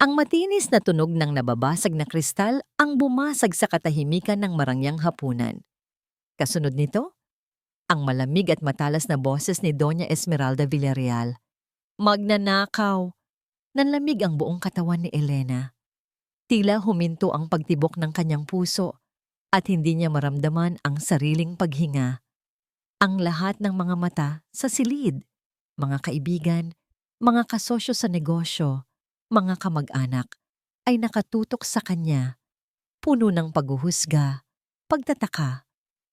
Ang matinis na tunog ng nababasag na kristal ang bumasag sa katahimikan ng marangyang hapunan. Kasunod nito, ang malamig at matalas na boses ni Doña Esmeralda Villarreal. Magnanakaw! Nanlamig ang buong katawan ni Elena. Tila huminto ang pagtibok ng kanyang puso at hindi niya maramdaman ang sariling paghinga. Ang lahat ng mga mata sa silid, mga kaibigan, mga kasosyo sa negosyo, mga kamag-anak, ay nakatutok sa kanya, puno ng paghuhusga, pagtataka,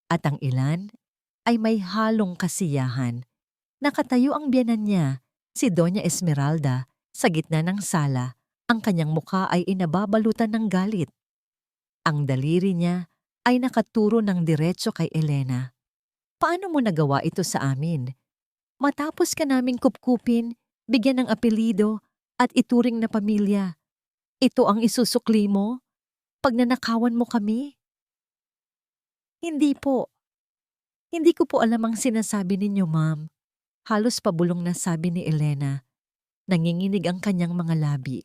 at ang ilan ay may halong kasiyahan. Nakatayo ang biyenan niya, si Doña Esmeralda, sa gitna ng sala. Ang kanyang mukha ay inababalutan ng galit. Ang daliri niya ay nakaturo ng diretso kay Elena. Paano mo nagawa ito sa amin? Matapos ka naming kupkupin, bigyan ng apelido at ituring na pamilya. Ito ang isusukli mo? Pagnanakawan mo kami? Hindi po. Hindi ko po alam ang sinasabi ninyo, ma'am. Halos pabulong na sabi ni Elena. Nanginginig ang kanyang mga labi.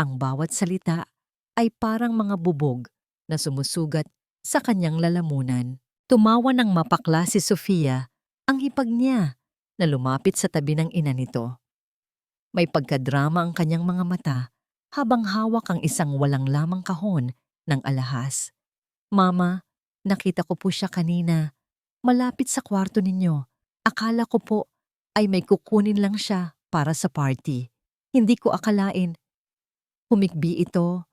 Ang bawat salita ay parang mga bubog na sumusugat sa kanyang lalamunan. Tumawa ng mapakla si Sofia, ang hipag niya, na lumapit sa tabi ng ina nito. May pagkadrama ang kanyang mga mata habang hawak ang isang walang lamang kahon ng alahas. Mama, nakita ko po siya kanina. Malapit sa kwarto ninyo. Akala ko po ay may kukunin lang siya para sa party. Hindi ko akalain. Humikbi ito,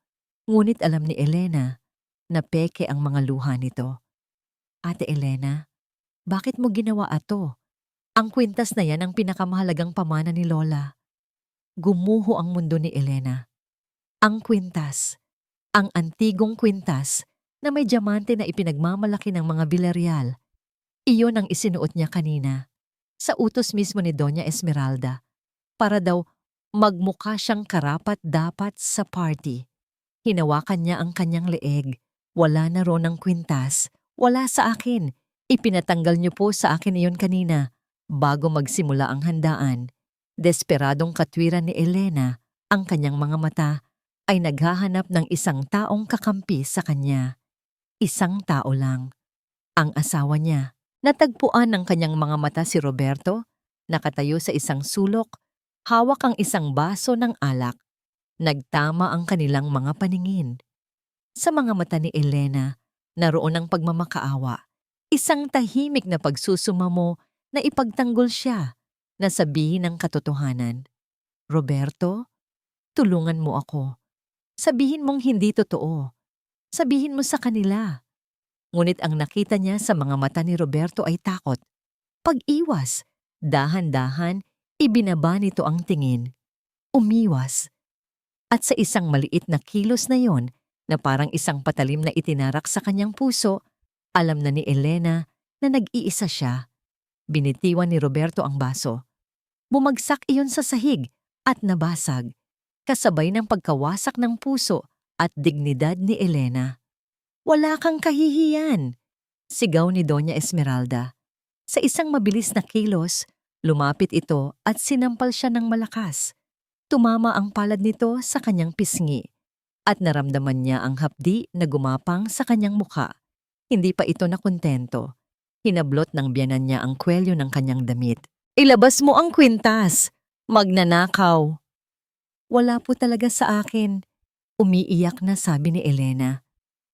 ngunit alam ni Elena na peke ang mga luha nito. Ate Elena, bakit mo ginawa ato? Ang kwintas na yan ang pinakamahalagang pamana ni Lola. Gumuho ang mundo ni Elena. Ang kwintas, ang antigong kwintas na may diamante na ipinagmamalaki ng mga Villarreal. Iyon ang isinuot niya kanina, sa utos mismo ni Doña Esmeralda, para daw magmukha siyang karapat-dapat sa party. Hinawakan niya ang kanyang leeg. Wala na ron ang kwintas. Wala sa akin. Ipinatanggal niyo po sa akin iyon kanina, bago magsimula ang handaan. Desperadong katwiran ni Elena, ang kanyang mga mata, ay naghahanap ng isang taong kakampi sa kanya. Isang tao lang. Ang asawa niya. Natagpuan ng kanyang mga mata si Roberto, nakatayo sa isang sulok, hawak ang isang baso ng alak. Nagtama ang kanilang mga paningin. Sa mga mata ni Elena, naroon ang pagmamakaawa. Isang tahimik na pagsusumamo na ipagtanggol siya na sabihin ang katotohanan. Roberto, tulungan mo ako. Sabihin mong hindi totoo. Sabihin mo sa kanila. Ngunit ang nakita niya sa mga mata ni Roberto ay takot. Pag-iwas, dahan-dahan, ibinaba nito ang tingin. Umiwas. At sa isang maliit na kilos na yon, na parang isang patalim na itinarak sa kanyang puso, alam na ni Elena na nag-iisa siya. Binitiwan ni Roberto ang baso. Bumagsak iyon sa sahig at nabasag, kasabay ng pagkawasak ng puso at dignidad ni Elena. Wala kang kahihiyan, sigaw ni Doña Esmeralda. Sa isang mabilis na kilos, lumapit ito at sinampal siya ng malakas. Tumama ang palad nito sa kanyang pisngi at naramdaman niya ang hapdi na gumapang sa kanyang mukha. Hindi pa ito nakontento. Hinablot ng biyanan niya ang kwelyo ng kanyang damit. Ilabas mo ang kwintas! Magnanakaw! Wala po talaga sa akin. Umiiyak na sabi ni Elena.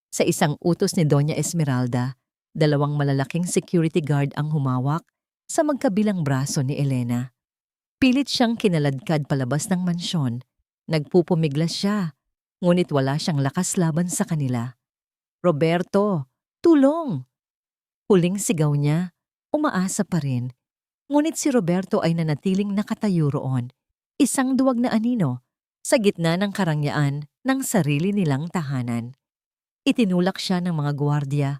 Sa isang utos ni Doña Esmeralda, 2 malalaking security guard ang humawak sa magkabilang braso ni Elena. Pilit siyang kinaladkad palabas ng mansyon. Nagpupumiglas siya, ngunit wala siyang lakas laban sa kanila. Roberto, tulong! Huling sigaw niya, umaasa pa rin. Ngunit si Roberto ay nanatiling nakatayo roon, isang duwag na anino, sa gitna ng karangyaan ng sarili nilang tahanan. Itinulak siya ng mga gwardiya,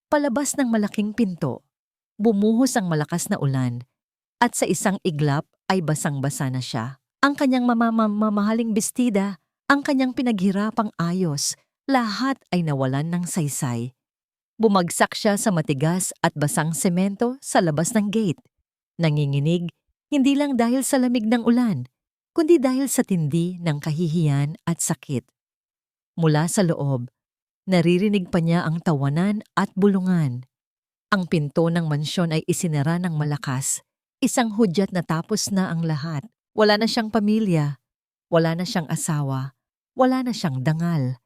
palabas ng malaking pinto. Bumuhos ang malakas na ulan, at sa isang iglap ay basang-basa na siya. Ang kanyang mamahaling bestida, ang kanyang pinaghirapang ayos, lahat ay nawalan ng saysay. Bumagsak siya sa matigas at basang semento sa labas ng gate. Nanginginig, hindi lang dahil sa lamig ng ulan, kundi dahil sa tindi ng kahihiyan at sakit. Mula sa loob, naririnig pa niya ang tawanan at bulungan. Ang pinto ng mansyon ay isinara ng malakas. Isang hudyat na tapos na ang lahat. Wala na siyang pamilya, wala na siyang asawa, wala na siyang dangal.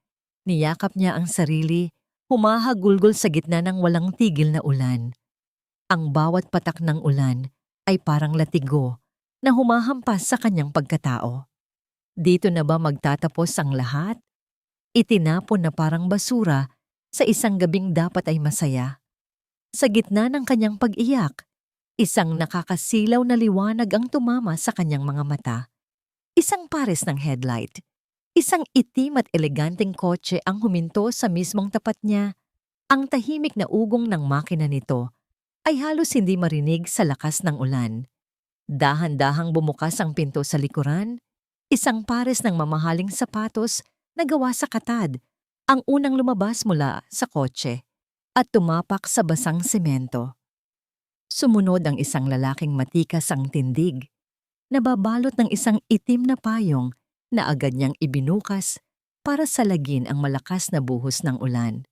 Niyakap niya ang sarili, humahagulgol sa gitna ng walang tigil na ulan. Ang bawat patak ng ulan ay parang latigo na humahampas sa kanyang pagkatao. Dito na ba magtatapos ang lahat? Itinapon na parang basura sa isang gabing dapat ay masaya. Sa gitna ng kanyang pag-iyak, isang nakakasilaw na liwanag ang tumama sa kanyang mga mata. Isang pares ng headlight. Isang itim at eleganteng kotse ang huminto sa mismong tapat niya. Ang tahimik na ugong ng makina nito ay halos hindi marinig sa lakas ng ulan. Dahan-dahang bumukas ang pinto sa likuran. Isang pares ng mamahaling sapatos na gawa sa katad ang unang lumabas mula sa kotse at tumapak sa basang semento. Sumunod ang isang lalaking matikas ang tindig, nababalot ng isang itim na payong na agad niyang ibinukas para salagin ang malakas na buhos ng ulan.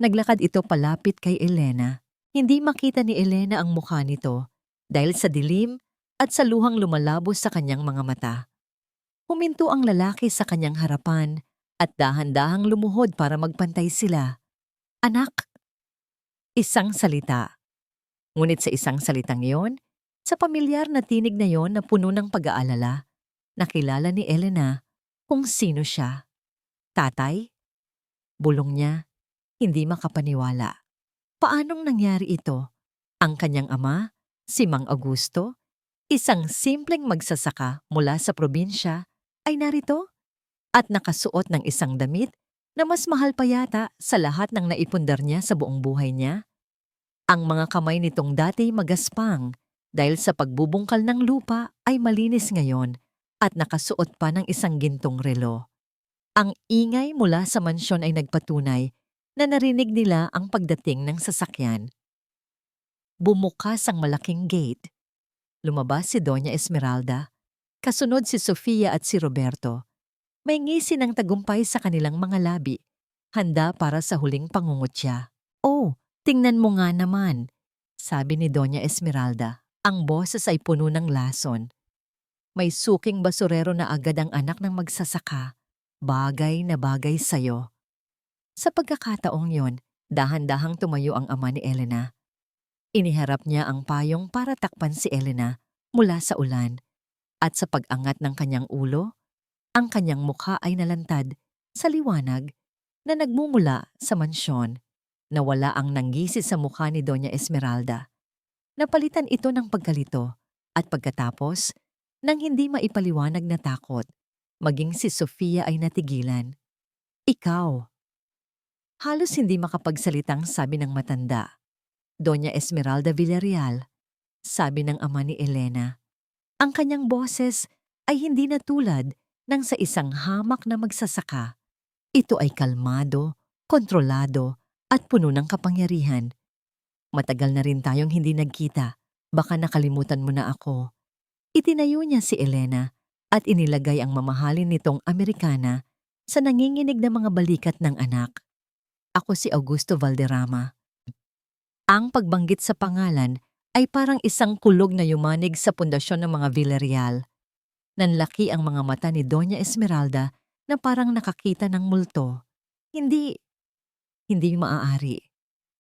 Naglakad ito palapit kay Elena. Hindi makita ni Elena ang mukha nito dahil sa dilim at sa luhang lumalabos sa kanyang mga mata. Huminto ang lalaki sa kanyang harapan at dahan-dahang lumuhod para magpantay sila. "Anak!" Isang salita. Ngunit sa isang salitang yon, sa pamilyar na tinig na yon na puno ng pag-aalala, nakilala ni Elena kung sino siya. Tatay? Bulong niya, hindi makapaniwala. Paanong nangyari ito? Ang kanyang ama, si Mang Augusto, isang simpleng magsasaka mula sa probinsya, ay narito at nakasuot ng isang damit na mas mahal pa yata sa lahat ng naipundar niya sa buong buhay niya. Ang mga kamay nitong dati magaspang dahil sa pagbubungkal ng lupa ay malinis ngayon at nakasuot pa ng isang gintong relo. Ang ingay mula sa mansyon ay nagpatunay na narinig nila ang pagdating ng sasakyan. Bumukas ang malaking gate. Lumabas si Doña Esmeralda. Kasunod si Sofia at si Roberto. May ngisi ng tagumpay sa kanilang mga labi, handa para sa huling pangungutya. "Oh, tingnan mo nga naman," sabi ni Doña Esmeralda. Ang boses ay puno ng lason. "May suking basurero na agad ang anak ng magsasaka. Bagay na bagay sa'yo." Sa pagkakataong yon, dahan-dahang tumayo ang ama ni Elena. Iniharap niya ang payong para takpan si Elena mula sa ulan, at sa pag-angat ng kanyang ulo, ang kanyang mukha ay nalantad sa liwanag na nagmumula sa mansyon. Nawala ang nanggisi sa mukha ni Doña Esmeralda. Napalitan ito ng pagkalito at pagkatapos ng hindi maipaliwanag na takot, maging si Sofia ay natigilan. "Ikaw." Halos hindi makapagsalitang sabi ng matanda. "Doña Esmeralda Villarreal," sabi ng ama ni Elena. Ang kanyang boses ay hindi na tulad ng sa isang hamak na magsasaka. Ito ay kalmado, kontrolado, at puno ng kapangyarihan. "Matagal na rin tayong hindi nagkita. Baka nakalimutan mo na ako." Itinayo niya si Elena at inilagay ang mamahalin nitong Amerikana sa nanginginig na mga balikat ng anak. "Ako si Augusto Valderrama." Ang pagbanggit sa pangalan ay parang isang kulog na yumanig sa pundasyon ng mga Villarreal. Nanlaki ang mga mata ni Doña Esmeralda na parang nakakita ng multo. Hindi maaari,"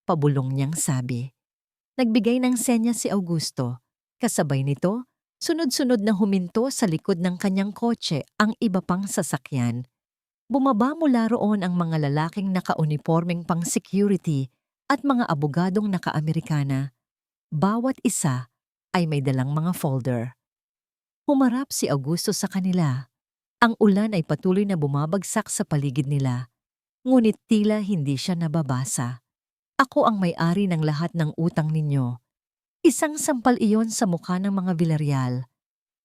pabulong niyang sabi. Nagbigay ng senya si Augusto. Kasabay nito, sunod-sunod na huminto sa likod ng kanyang kotse ang iba pang sasakyan. Bumaba mula roon ang mga lalaking naka-uniformeng pang-security at mga abogadong naka-Amerikana. Bawat isa ay may dalang mga folder. Humarap si Augusto sa kanila. Ang ulan ay patuloy na bumabagsak sa paligid nila, ngunit tila hindi siya nababasa. "Ako ang may-ari ng lahat ng utang ninyo." Isang sampal iyon sa mukha ng mga Villarreal.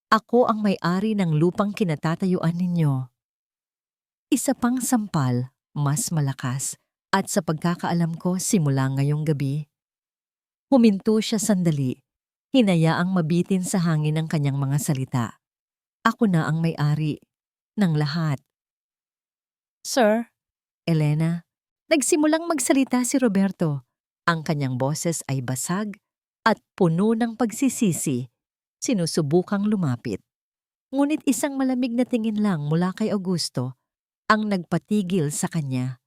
"Ako ang may-ari ng lupang kinatatayuan ninyo." Isa pang sampal, mas malakas, at sa pagkakaalam ko simula ngayong gabi. Huminto siya sandali, hinayaang mabitin sa hangin ang kanyang mga salita. Ako na ang may-ari ng lahat. Sir, Elena, nagsimulang magsalita si Roberto. Ang kanyang boses ay basag at puno ng pagsisisi. Sinusubukang lumapit. Ngunit isang malamig na tingin lang mula kay Augusto ang nagpatigil sa kanya.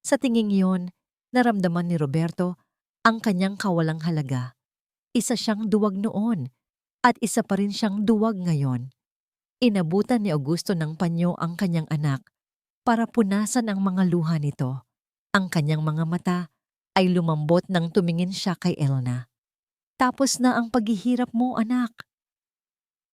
Sa tinging yon, naramdaman ni Roberto ang kanyang kawalang halaga. Isa siyang duwag noon at isa pa rin siyang duwag ngayon. Inabutan ni Augusto ng panyo ang kanyang anak para punasan ang mga luha nito. Ang kanyang mga mata ay lumambot nang tumingin siya kay Elna. Tapos na ang paghihirap mo, anak.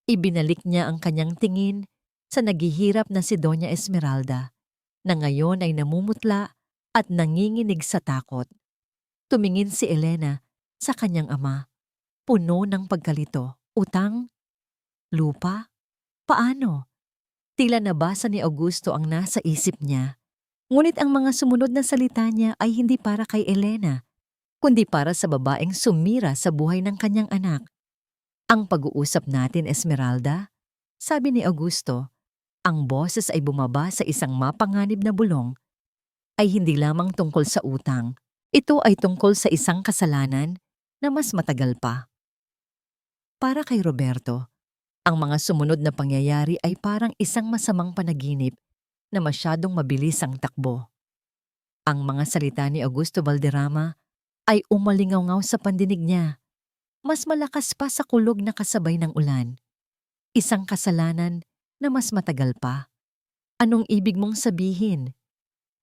Ibinalik niya ang kanyang tingin sa naghihirap na si Doña Esmeralda, na ngayon ay namumutla at nanginginig sa takot. Tumingin si Elena sa kanyang ama, puno ng pagkalito. Utang? Lupa? Paano? Tila nabasa ni Augusto ang nasa isip niya. Ngunit ang mga sumunod na salita niya ay hindi para kay Elena, kundi para sa babaeng sumira sa buhay ng kanyang anak. Ang pag-uusap natin, Esmeralda, sabi ni Augusto, ang boses ay bumaba sa isang mapanganib na bulong, ay hindi lamang tungkol sa utang. Ito ay tungkol sa isang kasalanan na mas matagal pa. Para kay Roberto, ang mga sumunod na pangyayari ay parang isang masamang panaginip na masyadong mabilis ang takbo. Ang mga salita ni Augusto Valderrama ay umalingaw sa pandinig niya. Mas malakas pa sa kulog na kasabay ng ulan. Isang kasalanan na mas matagal pa. Anong ibig mong sabihin?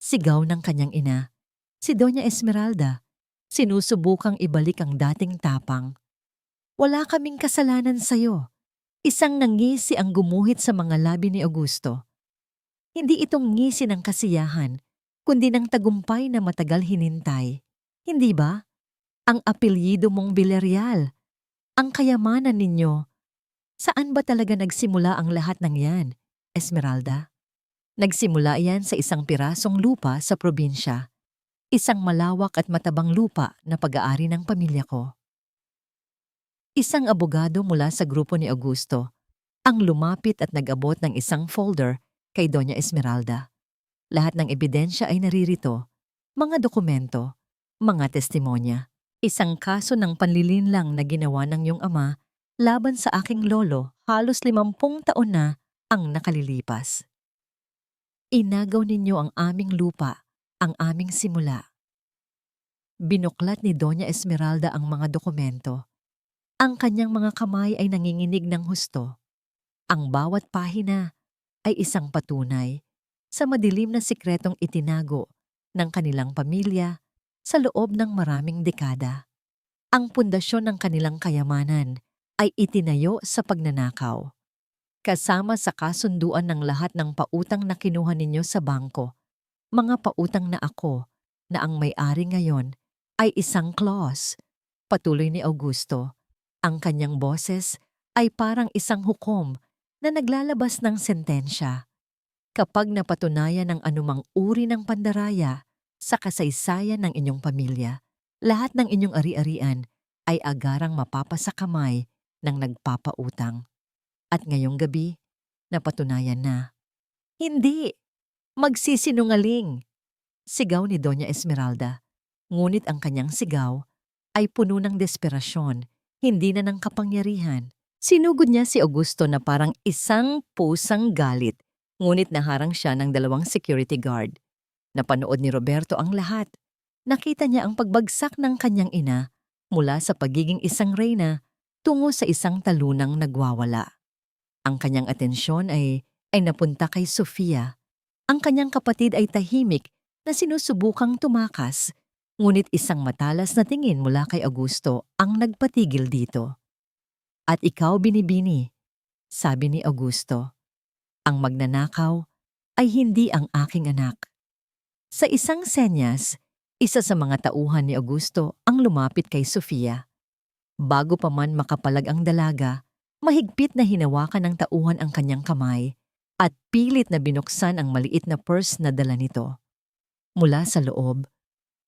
Sigaw ng kanyang ina. Si Doña Esmeralda, sinusubukang ibalik ang dating tapang. Wala kaming kasalanan sa'yo. Isang nangisi ang gumuhit sa mga labi ni Augusto. Hindi itong ngisi ng kasiyahan, kundi ng tagumpay na matagal hinintay. Hindi ba? Ang apelyido mong Villarreal, ang kayamanan ninyo. Saan ba talaga nagsimula ang lahat ng yan, Esmeralda? Nagsimula yan sa isang pirasong lupa sa probinsya. Isang malawak at matabang lupa na pag-aari ng pamilya ko. Isang abogado mula sa grupo ni Augusto ang lumapit at nag-abot ng isang folder kay Doña Esmeralda. Lahat ng ebidensya ay naririto, mga dokumento, mga testimonya. Isang kaso ng panlilinlang na ginawa ng iyong ama laban sa aking lolo halos 50 taon na ang nakalilipas. Inagaw ninyo ang aming lupa, ang aming simula. Binuklat ni Doña Esmeralda ang mga dokumento. Ang kanyang mga kamay ay nanginginig ng husto. Ang bawat pahina ay isang patunay sa madilim na sikretong itinago ng kanilang pamilya sa loob ng maraming dekada. Ang pundasyon ng kanilang kayamanan ay itinayo sa pagnanakaw. Kasama sa kasunduan ng lahat ng pautang na kinuha ninyo sa bangko, mga pautang na ako na ang may-ari ngayon ay isang clause. Patuloy ni Augusto, ang kanyang boses ay parang isang hukom na naglalabas ng sentensya. Kapag napatunayan ng anumang uri ng pandaraya sa kasaysayan ng inyong pamilya, lahat ng inyong ari-arian ay agarang mapapasakamay ng nagpapautang. At ngayong gabi, napatunayan na. Hindi! Magsisinungaling! Sigaw ni Doña Esmeralda. Ngunit ang kanyang sigaw ay puno ng desperasyon, hindi na ng kapangyarihan. Sinugod niya si Augusto na parang isang pusang galit, ngunit naharang siya ng 2 security guard. Napanood ni Roberto ang lahat. Nakita niya ang pagbagsak ng kanyang ina mula sa pagiging isang reyna tungo sa isang talunang nagwawala. Ang kanyang atensyon ay napunta kay Sofia. Ang kanyang kapatid ay tahimik na sinusubukang tumakas, ngunit isang matalas na tingin mula kay Augusto ang nagpatigil dito. At ikaw, Binibini, sabi ni Augusto, ang magnanakaw ay hindi ang aking anak. Sa isang senyas, isa sa mga tauhan ni Augusto ang lumapit kay Sofia. Bago pa man makapalag ang dalaga, mahigpit na hinawakan ng tauhan ang kanyang kamay at pilit na binuksan ang maliit na purse na dala nito. Mula sa loob,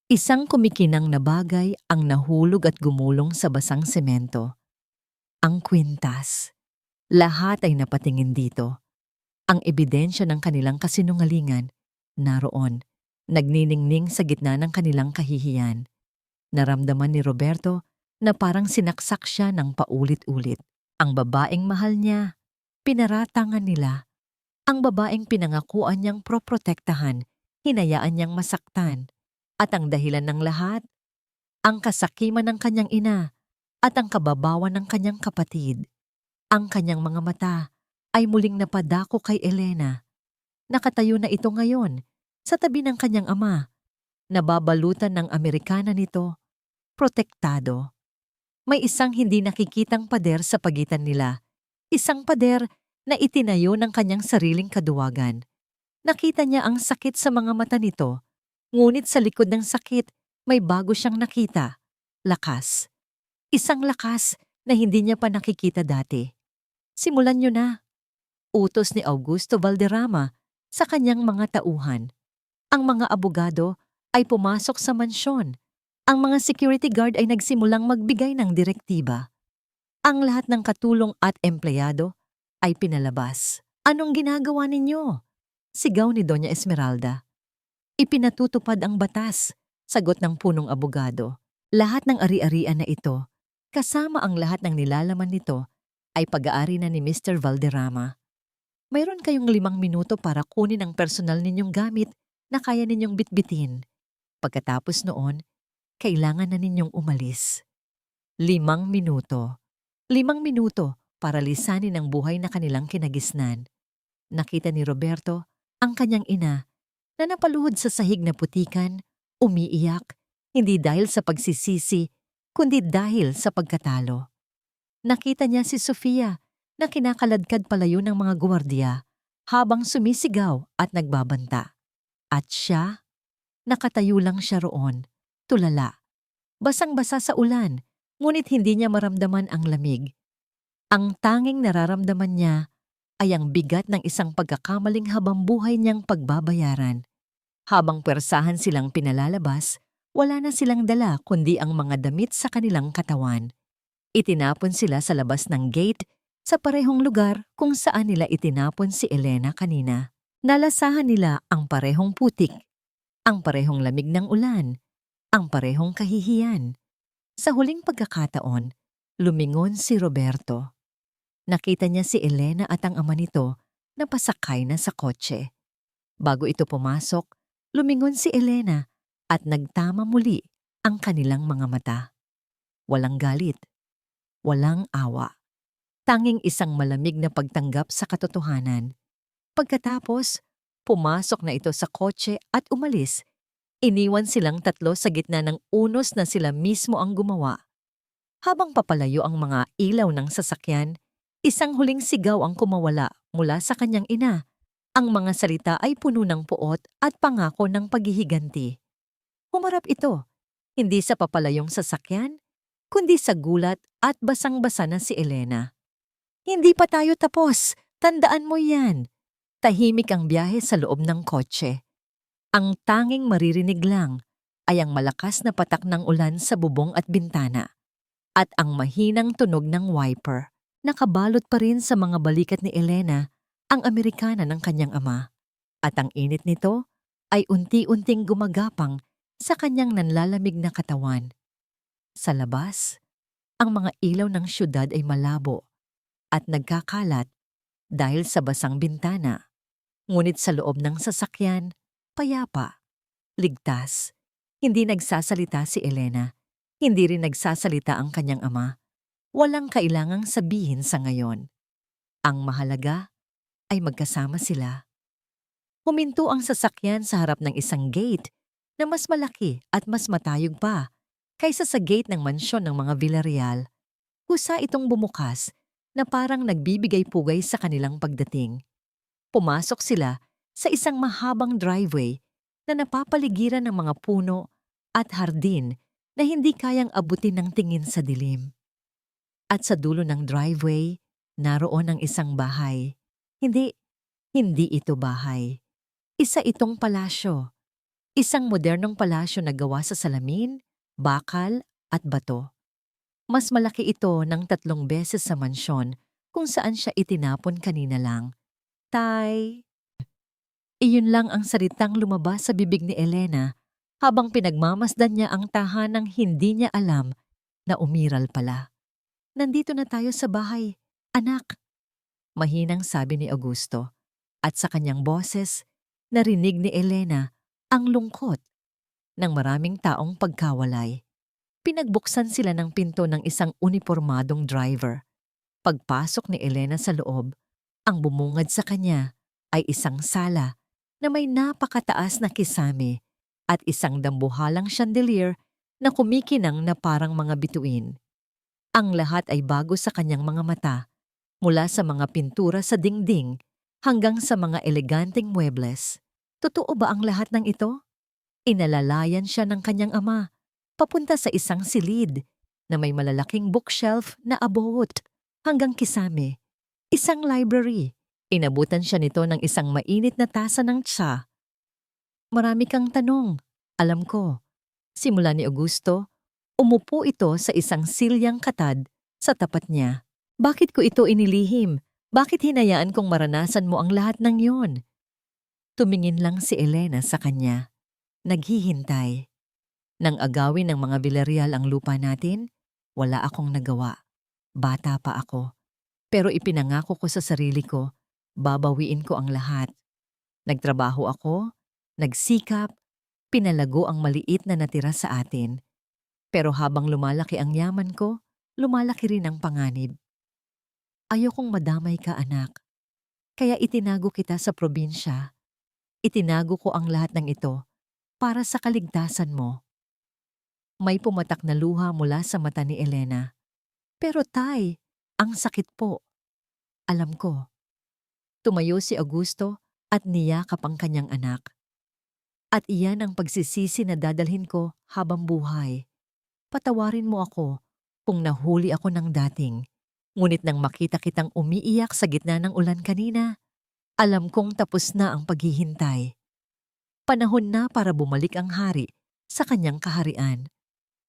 isang kumikinang na bagay ang nahulog at gumulong sa basang semento. Ang kwintas. Lahat ay napatingin dito. Ang ebidensya ng kanilang kasinungalingan, naroon, nagniningning sa gitna ng kanilang kahihiyan. Naramdaman ni Roberto na parang sinaksak siya ng paulit-ulit. Ang babaeng mahal niya, pinaratangan nila. Ang babaeng pinangakuan niyang proprotektahan, hinayaan niyang masaktan. At ang dahilan ng lahat, ang kasakiman ng kanyang ina at ang kababawan ng kanyang kapatid. Ang kanyang mga mata ay muling napadako kay Elena. Nakatayo na ito ngayon sa tabi ng kanyang ama. Nababalutan ng Amerikana nito, protektado. May isang hindi nakikitang pader sa pagitan nila. Isang pader na itinayo ng kanyang sariling kaduwagan. Nakita niya ang sakit sa mga mata nito, ngunit sa likod ng sakit may bago siyang nakita. Lakas. Isang lakas na hindi niya pa nakikita dati. Simulan niyo na. Utos ni Augusto Valderrama sa kanyang mga tauhan. Ang mga abogado ay pumasok sa mansyon. Ang mga security guard ay nagsimulang magbigay ng direktiba. Ang lahat ng katulong at empleyado ay pinalabas. Anong ginagawa ninyo? Sigaw ni Doña Esmeralda. Ipinatutupad ang batas, sagot ng punong abogado. Lahat ng ari-arian na ito, kasama ang lahat ng nilalaman nito, ay pag-aari na ni Mr. Valderrama. Mayroon kayong 5 minuto para kunin ang personal ninyong gamit na kaya ninyong bitbitin. Pagkatapos noon, kailangan na ninyong umalis. 5 minuto. 5 minuto para lisanin ang buhay na kanilang kinagisnan. Nakita ni Roberto ang kanyang ina na napaluhod sa sahig na putikan, umiiyak, hindi dahil sa pagsisisi, kundi dahil sa pagkatalo. Nakita niya si Sofia na kinakaladkad palayo ng mga gwardiya habang sumisigaw at nagbabanta. At siya, nakatayo lang siya roon, tulala. Basang-basa sa ulan, ngunit hindi niya maramdaman ang lamig. Ang tanging nararamdaman niya ay ang bigat ng isang pagkakamaling habambuhay niyang pagbabayaran. Habang pwersahan silang pinalalabas, wala na silang dala kundi ang mga damit sa kanilang katawan. Itinapon sila sa labas ng gate sa parehong lugar kung saan nila itinapon si Elena kanina. Nalasahan nila ang parehong putik, ang parehong lamig ng ulan, ang parehong kahihiyan. Sa huling pagkakataon, lumingon si Roberto. Nakita niya si Elena at ang ama nito na pasakay na sa kotse. Bago ito pumasok, lumingon si Elena at nagtama muli ang kanilang mga mata. Walang galit, walang awa. Tanging isang malamig na pagtanggap sa katotohanan. Pagkatapos, pumasok na ito sa kotse at umalis. Iniwan silang tatlo sa gitna ng unos na sila mismo ang gumawa. Habang papalayo ang mga ilaw ng sasakyan, isang huling sigaw ang kumawala mula sa kanyang ina. Ang mga salita ay puno ng puot at pangako ng paghihiganti. Humarap ito, hindi sa papalayong sasakyan, kundi sa gulat at basang-basa na si Elena. Hindi pa tayo tapos, tandaan mo yan. Tahimik ang biyahe sa loob ng kotse. Ang tanging maririnig lang ay ang malakas na patak ng ulan sa bubong at bintana at ang mahinang tunog ng wiper. Nakabalot pa rin sa mga balikat ni Elena ang Amerikana ng kanyang ama at ang init nito ay unti-unting gumagapang sa kanyang nanlalamig na katawan. Sa labas, ang mga ilaw ng syudad ay malabo at nagkakalat dahil sa basang bintana. Ngunit sa loob ng sasakyan, payapa, ligtas. Hindi nagsasalita si Elena. Hindi rin nagsasalita ang kanyang ama. Walang kailangang sabihin sa ngayon. Ang mahalaga ay magkasama sila. Huminto ang sasakyan sa harap ng isang gate na mas malaki at mas matayog pa kaysa sa gate ng mansyon ng mga Villarreal. Kusa itong bumukas na parang nagbibigay pugay sa kanilang pagdating. Pumasok sila sa isang mahabang driveway na napapaligiran ng mga puno at hardin na hindi kayang abutin ng tingin sa dilim. At sa dulo ng driveway, naroon ang isang bahay. Hindi ito bahay. Isa itong palasyo. Isang modernong palasyo na gawa sa salamin, bakal at bato. Mas malaki ito ng 3 beses sa mansyon kung saan siya itinapon kanina lang. Tay, iyon lang ang salitang lumabas sa bibig ni Elena habang pinagmamasdan niya ang tahanang hindi niya alam na umiral pala. Nandito na tayo sa bahay, anak. Mahinang sabi ni Augusto at sa kanyang boses, narinig ni Elena ang lungkot ng maraming taong pagkawalay. Pinagbuksan sila ng pinto ng isang unipormadong driver. Pagpasok ni Elena sa loob, ang bumungad sa kanya ay isang sala na may napakataas na kisame at isang dambuhalang chandelier na kumikinang na parang mga bituin. Ang lahat ay bago sa kanyang mga mata, mula sa mga pintura sa dingding hanggang sa mga eleganteng muebles. Totoo ba ang lahat ng ito? Inalalayan siya ng kanyang ama, papunta sa isang silid na may malalaking bookshelf na abot hanggang kisame. Isang library. Inabutan siya nito ng isang mainit na tasa ng tsa. Marami kang tanong. Alam ko. Simula ni Augusto, umupo ito sa isang silyang katad sa tapat niya. Bakit ko ito inilihim? Bakit hinayaan kong maranasan mo ang lahat ng yon? Tumingin lang si Elena sa kanya. Naghihintay. Nang agawin ng mga Villarreal ang lupa natin, wala akong nagawa. Bata pa ako. Pero ipinangako ko sa sarili ko, babawiin ko ang lahat. Nagtrabaho ako, nagsikap, pinalago ang maliit na natira sa atin. Pero habang lumalaki ang yaman ko, lumalaki rin ang panganib. Ayokong madamay ka, anak. Kaya itinago kita sa probinsya. Itinago ko ang lahat ng ito para sa kaligtasan mo. May pumatak na luha mula sa mata ni Elena. Pero tay, ang sakit po. Alam ko. Tumayo si Augusto at niyakap ang kanyang anak. At iyan ang pagsisisi na dadalhin ko habang buhay. Patawarin mo ako kung nahuli ako ng dating. Ngunit nang makita kitang umiiyak sa gitna ng ulan kanina, alam kong tapos na ang paghihintay. Panahon na para bumalik ang hari sa kanyang kaharian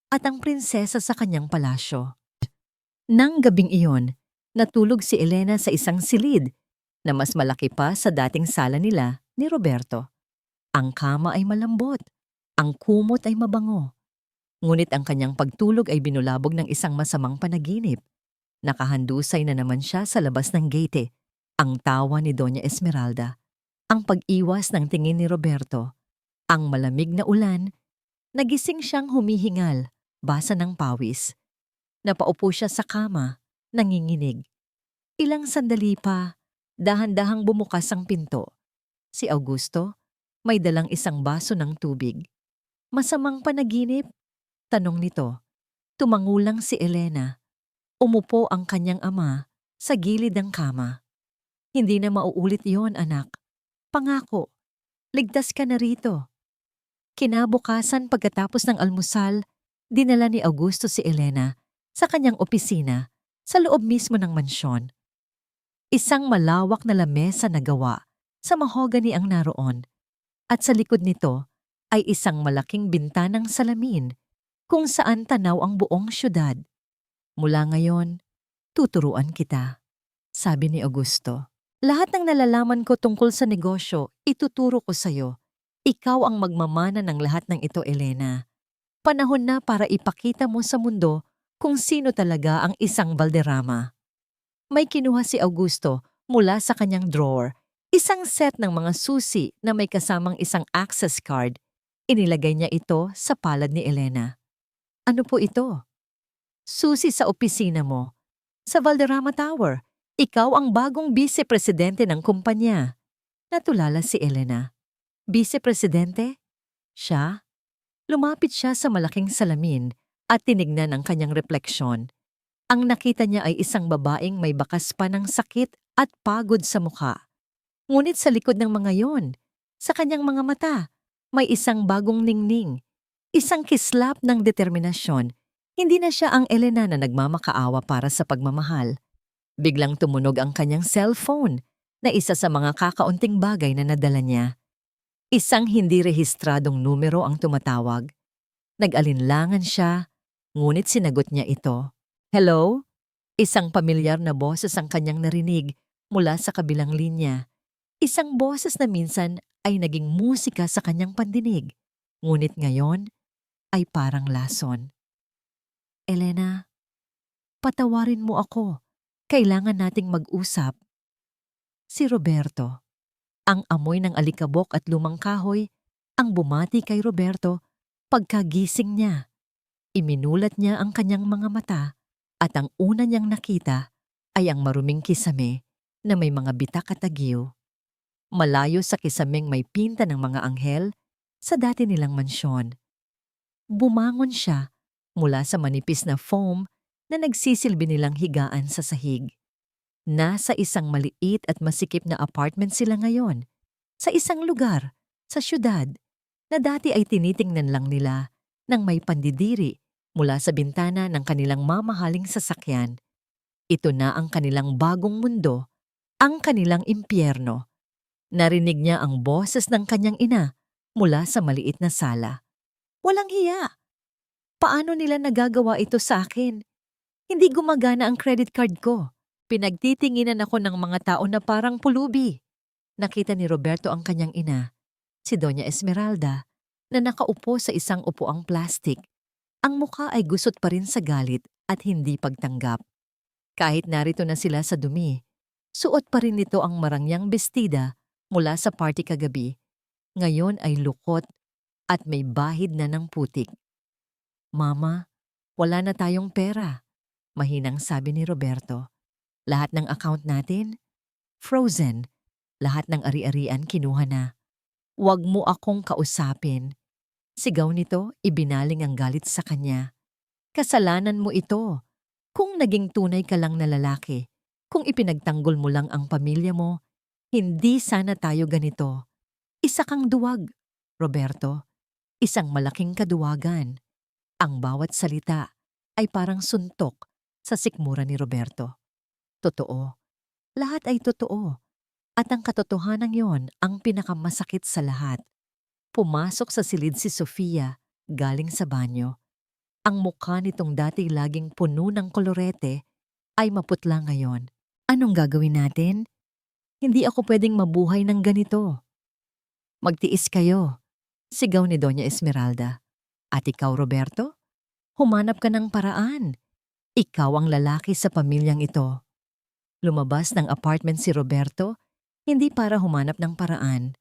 at ang prinsesa sa kanyang palasyo. Nang gabing iyon, natulog si Elena sa isang silid na mas malaki pa sa dating sala nila ni Roberto. Ang kama ay malambot, ang kumot ay mabango. Ngunit ang kanyang pagtulog ay binulabog ng isang masamang panaginip. Nakahandusay na naman siya sa labas ng gate, ang tawa ni Doña Esmeralda, ang pag-iwas ng tingin ni Roberto, ang malamig na ulan. Nagising siyang humihingal, basa ng pawis. Napaupo siya sa kama, nanginginig. Ilang sandali pa, dahan-dahang bumukas ang pinto. Si Augusto, may dalang isang baso ng tubig. Masamang panaginip? Tanong nito. Tumangulang si Elena. Umupo ang kanyang ama sa gilid ng kama. Hindi na mauulit yon, anak. Pangako, ligtas ka na rito. Kinabukasan pagkatapos ng almusal, dinala ni Augusto si Elena sa kanyang opisina sa loob mismo ng mansyon. Isang malawak na lamesa na gawa sa mahogany ang naroon at sa likod nito ay isang malaking bintanang salamin kung saan tanaw ang buong syudad. Mula ngayon, tuturuan kita, sabi ni Augusto. Lahat ng nalalaman ko tungkol sa negosyo, ituturo ko sa'yo. Ikaw ang magmamana ng lahat ng ito, Elena. Panahon na para ipakita mo sa mundo kung sino talaga ang isang Valderrama. May kinuha si Augusto mula sa kanyang drawer, isang set ng mga susi na may kasamang isang access card. Inilagay niya ito sa palad ni Elena. Ano po ito? Susi sa opisina mo. Sa Valderrama Tower, ikaw ang bagong vice-presidente ng kumpanya. Natulala si Elena. Vice-presidente? Siya? Lumapit siya sa malaking salamin at tinignan ang kanyang refleksyon. Ang nakita niya ay isang babaeng may bakas pa ng sakit at pagod sa mukha. Ngunit sa likod ng mga yon, sa kanyang mga mata, may isang bagong ningning, isang kislap ng determinasyon. Hindi na siya ang Elena na nagmamakaawa para sa pagmamahal. Biglang tumunog ang kanyang cellphone na isa sa mga kakaunting bagay na nadala niya. Isang hindi rehistradong numero ang tumatawag. Nag-alinlangan siya, ngunit sinagot niya ito. Hello? Isang pamilyar na boses ang kanyang narinig mula sa kabilang linya. Isang boses na minsan ay naging musika sa kanyang pandinig, ngunit ngayon ay parang lason. Elena, patawarin mo ako. Kailangan nating mag-usap. Si Roberto. Ang amoy ng alikabok at lumang kahoy ang bumati kay Roberto pagkagising niya. Iminulat niya ang kanyang mga mata at ang una niyang nakita ay ang maruming kisame na may mga bitak at agyo. Malayo sa kisameng may pinta ng mga anghel sa dati nilang mansyon. Bumangon siya mula sa manipis na foam na nagsisilbi nilang higaan sa sahig. Nasa isang maliit at masikip na apartment sila ngayon, sa isang lugar, sa syudad, na dati ay tinitingnan lang nila nang may pandidiri mula sa bintana ng kanilang mamahaling sasakyan. Ito na ang kanilang bagong mundo, ang kanilang impyerno. Narinig niya ang boses ng kanyang ina mula sa maliit na sala. Walang hiya! Paano nila nagagawa ito sa akin? Hindi gumagana ang credit card ko. Pinagtitinginan ako ng mga tao na parang pulubi. Nakita ni Roberto ang kanyang ina, si Doña Esmeralda, na nakaupo sa isang upuang plastik. Ang mukha ay gusot pa rin sa galit at hindi pagtanggap. Kahit narito na sila sa dumi, suot pa rin nito ang marangyang bestida mula sa party kagabi. Ngayon ay lukot at may bahid na ng putik. Mama, wala na tayong pera, mahinang sabi ni Roberto. Lahat ng account natin, frozen. Lahat ng ari-arian kinuha na. Huwag mo akong kausapin. Sigaw nito, ibinaling ang galit sa kanya. Kasalanan mo ito. Kung naging tunay ka lang na lalaki, kung ipinagtanggol mo lang ang pamilya mo, hindi sana tayo ganito. Isa kang duwag, Roberto. Isang malaking kaduwagan. Ang bawat salita ay parang suntok sa sikmura ni Roberto. Totoo. Lahat ay totoo. At ang katotohanan yon ang pinakamasakit sa lahat. Pumasok sa silid si Sofia galing sa banyo. Ang mukha nitong dati laging puno ng kolorete ay maputla ngayon. Anong gagawin natin? Hindi ako pwedeng mabuhay ng ganito. Magtiis kayo, sigaw ni Doña Esmeralda. At ikaw, Roberto? Humanap ka ng paraan. Ikaw ang lalaki sa pamilyang ito. Lumabas ng apartment si Roberto, hindi para humanap ng paraan,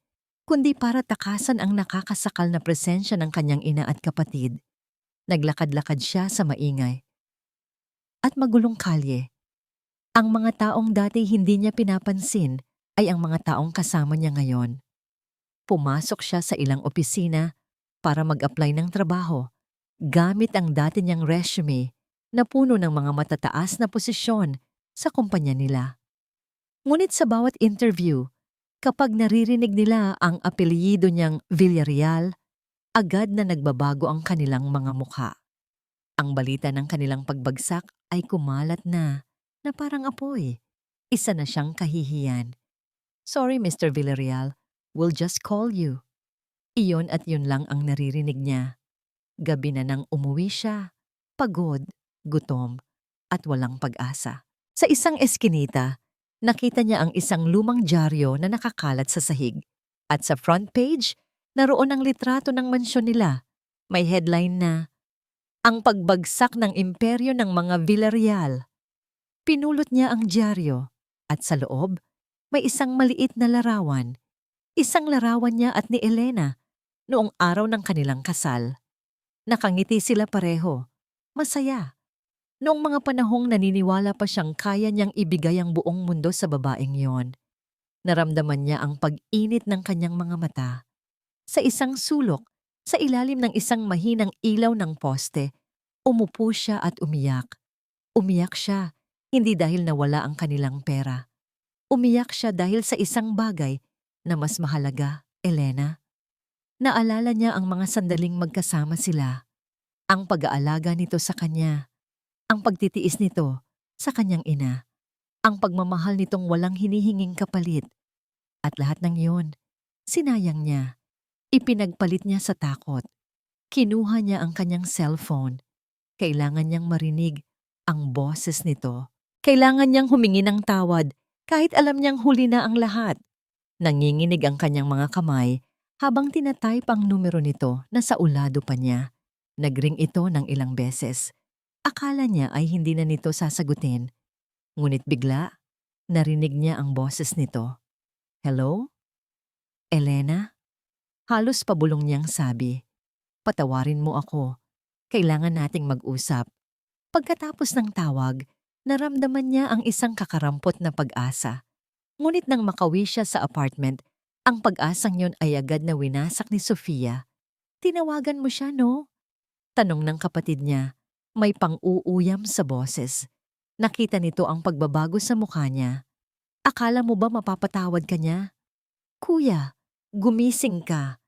kundi para takasan ang nakakasakal na presensya ng kanyang ina at kapatid. Naglakad-lakad siya sa maingay at magulong kalye. Ang mga taong dati hindi niya pinapansin ay ang mga taong kasama niya ngayon. Pumasok siya sa ilang opisina para mag-apply ng trabaho, gamit ang dati niyang resume na puno ng mga matataas na posisyon sa kumpanya nila. Ngunit sa bawat interview, kapag naririnig nila ang apelyido niyang Villarreal, agad na nagbabago ang kanilang mga mukha. Ang balita ng kanilang pagbagsak ay kumalat na parang apoy. Isa na siyang kahihiyan. Sorry, Mr. Villarreal, we'll just call you. Iyon at yun lang ang naririnig niya. Gabi na nang umuwi siya, pagod, gutom, at walang pag-asa. Sa isang eskinita, nakita niya ang isang lumang dyaryo na nakakalat sa sahig. At sa front page, naroon ang litrato ng mansyon nila. May headline na, "Ang pagbagsak ng imperyo ng mga Villarreal." Pinulot niya ang dyaryo at sa loob, may isang maliit na larawan. Isang larawan niya at ni Elena noong araw ng kanilang kasal. Nakangiti sila pareho, masaya. Noong mga panahong naniniwala pa siyang kaya niyang ibigay ang buong mundo sa babaeng yon. Naramdaman niya ang pag-init ng kanyang mga mata. Sa isang sulok, sa ilalim ng isang mahinang ilaw ng poste, umupo siya at umiyak. Umiyak siya, hindi dahil nawala ang kanilang pera. Umiyak siya dahil sa isang bagay na mas mahalaga, Elena. Naalala niya ang mga sandaling magkasama sila. Ang pag-aalaga nito sa kanya. Ang pagtitiis nito sa kanyang ina. Ang pagmamahal nitong walang hinihinging kapalit. At lahat ng yun, sinayang niya. Ipinagpalit niya sa takot. Kinuha niya ang kanyang cellphone. Kailangan niyang marinig ang boses nito. Kailangan niyang humingi ng tawad kahit alam niyang huli na ang lahat. Nanginginig ang kanyang mga kamay habang tinatype ang numero nito na sa ulado pa niya. Nagring ito ng ilang beses. Akala niya ay hindi na nito sasagutin. Ngunit bigla, narinig niya ang boses nito. Hello? Elena? Halos pabulong niyang sabi. Patawarin mo ako. Kailangan nating mag-usap. Pagkatapos ng tawag, naramdaman niya ang isang kakarampot na pag-asa. Ngunit nang makawi siya sa apartment, ang pag-asang yun ay agad na winasak ni Sofia. Tinawagan mo siya, no? Tanong ng kapatid niya. May pang-uuyam sa boses. Nakita nito ang pagbabago sa mukha niya. Akala mo ba mapapatawad ka niya? Kuya, gumising ka.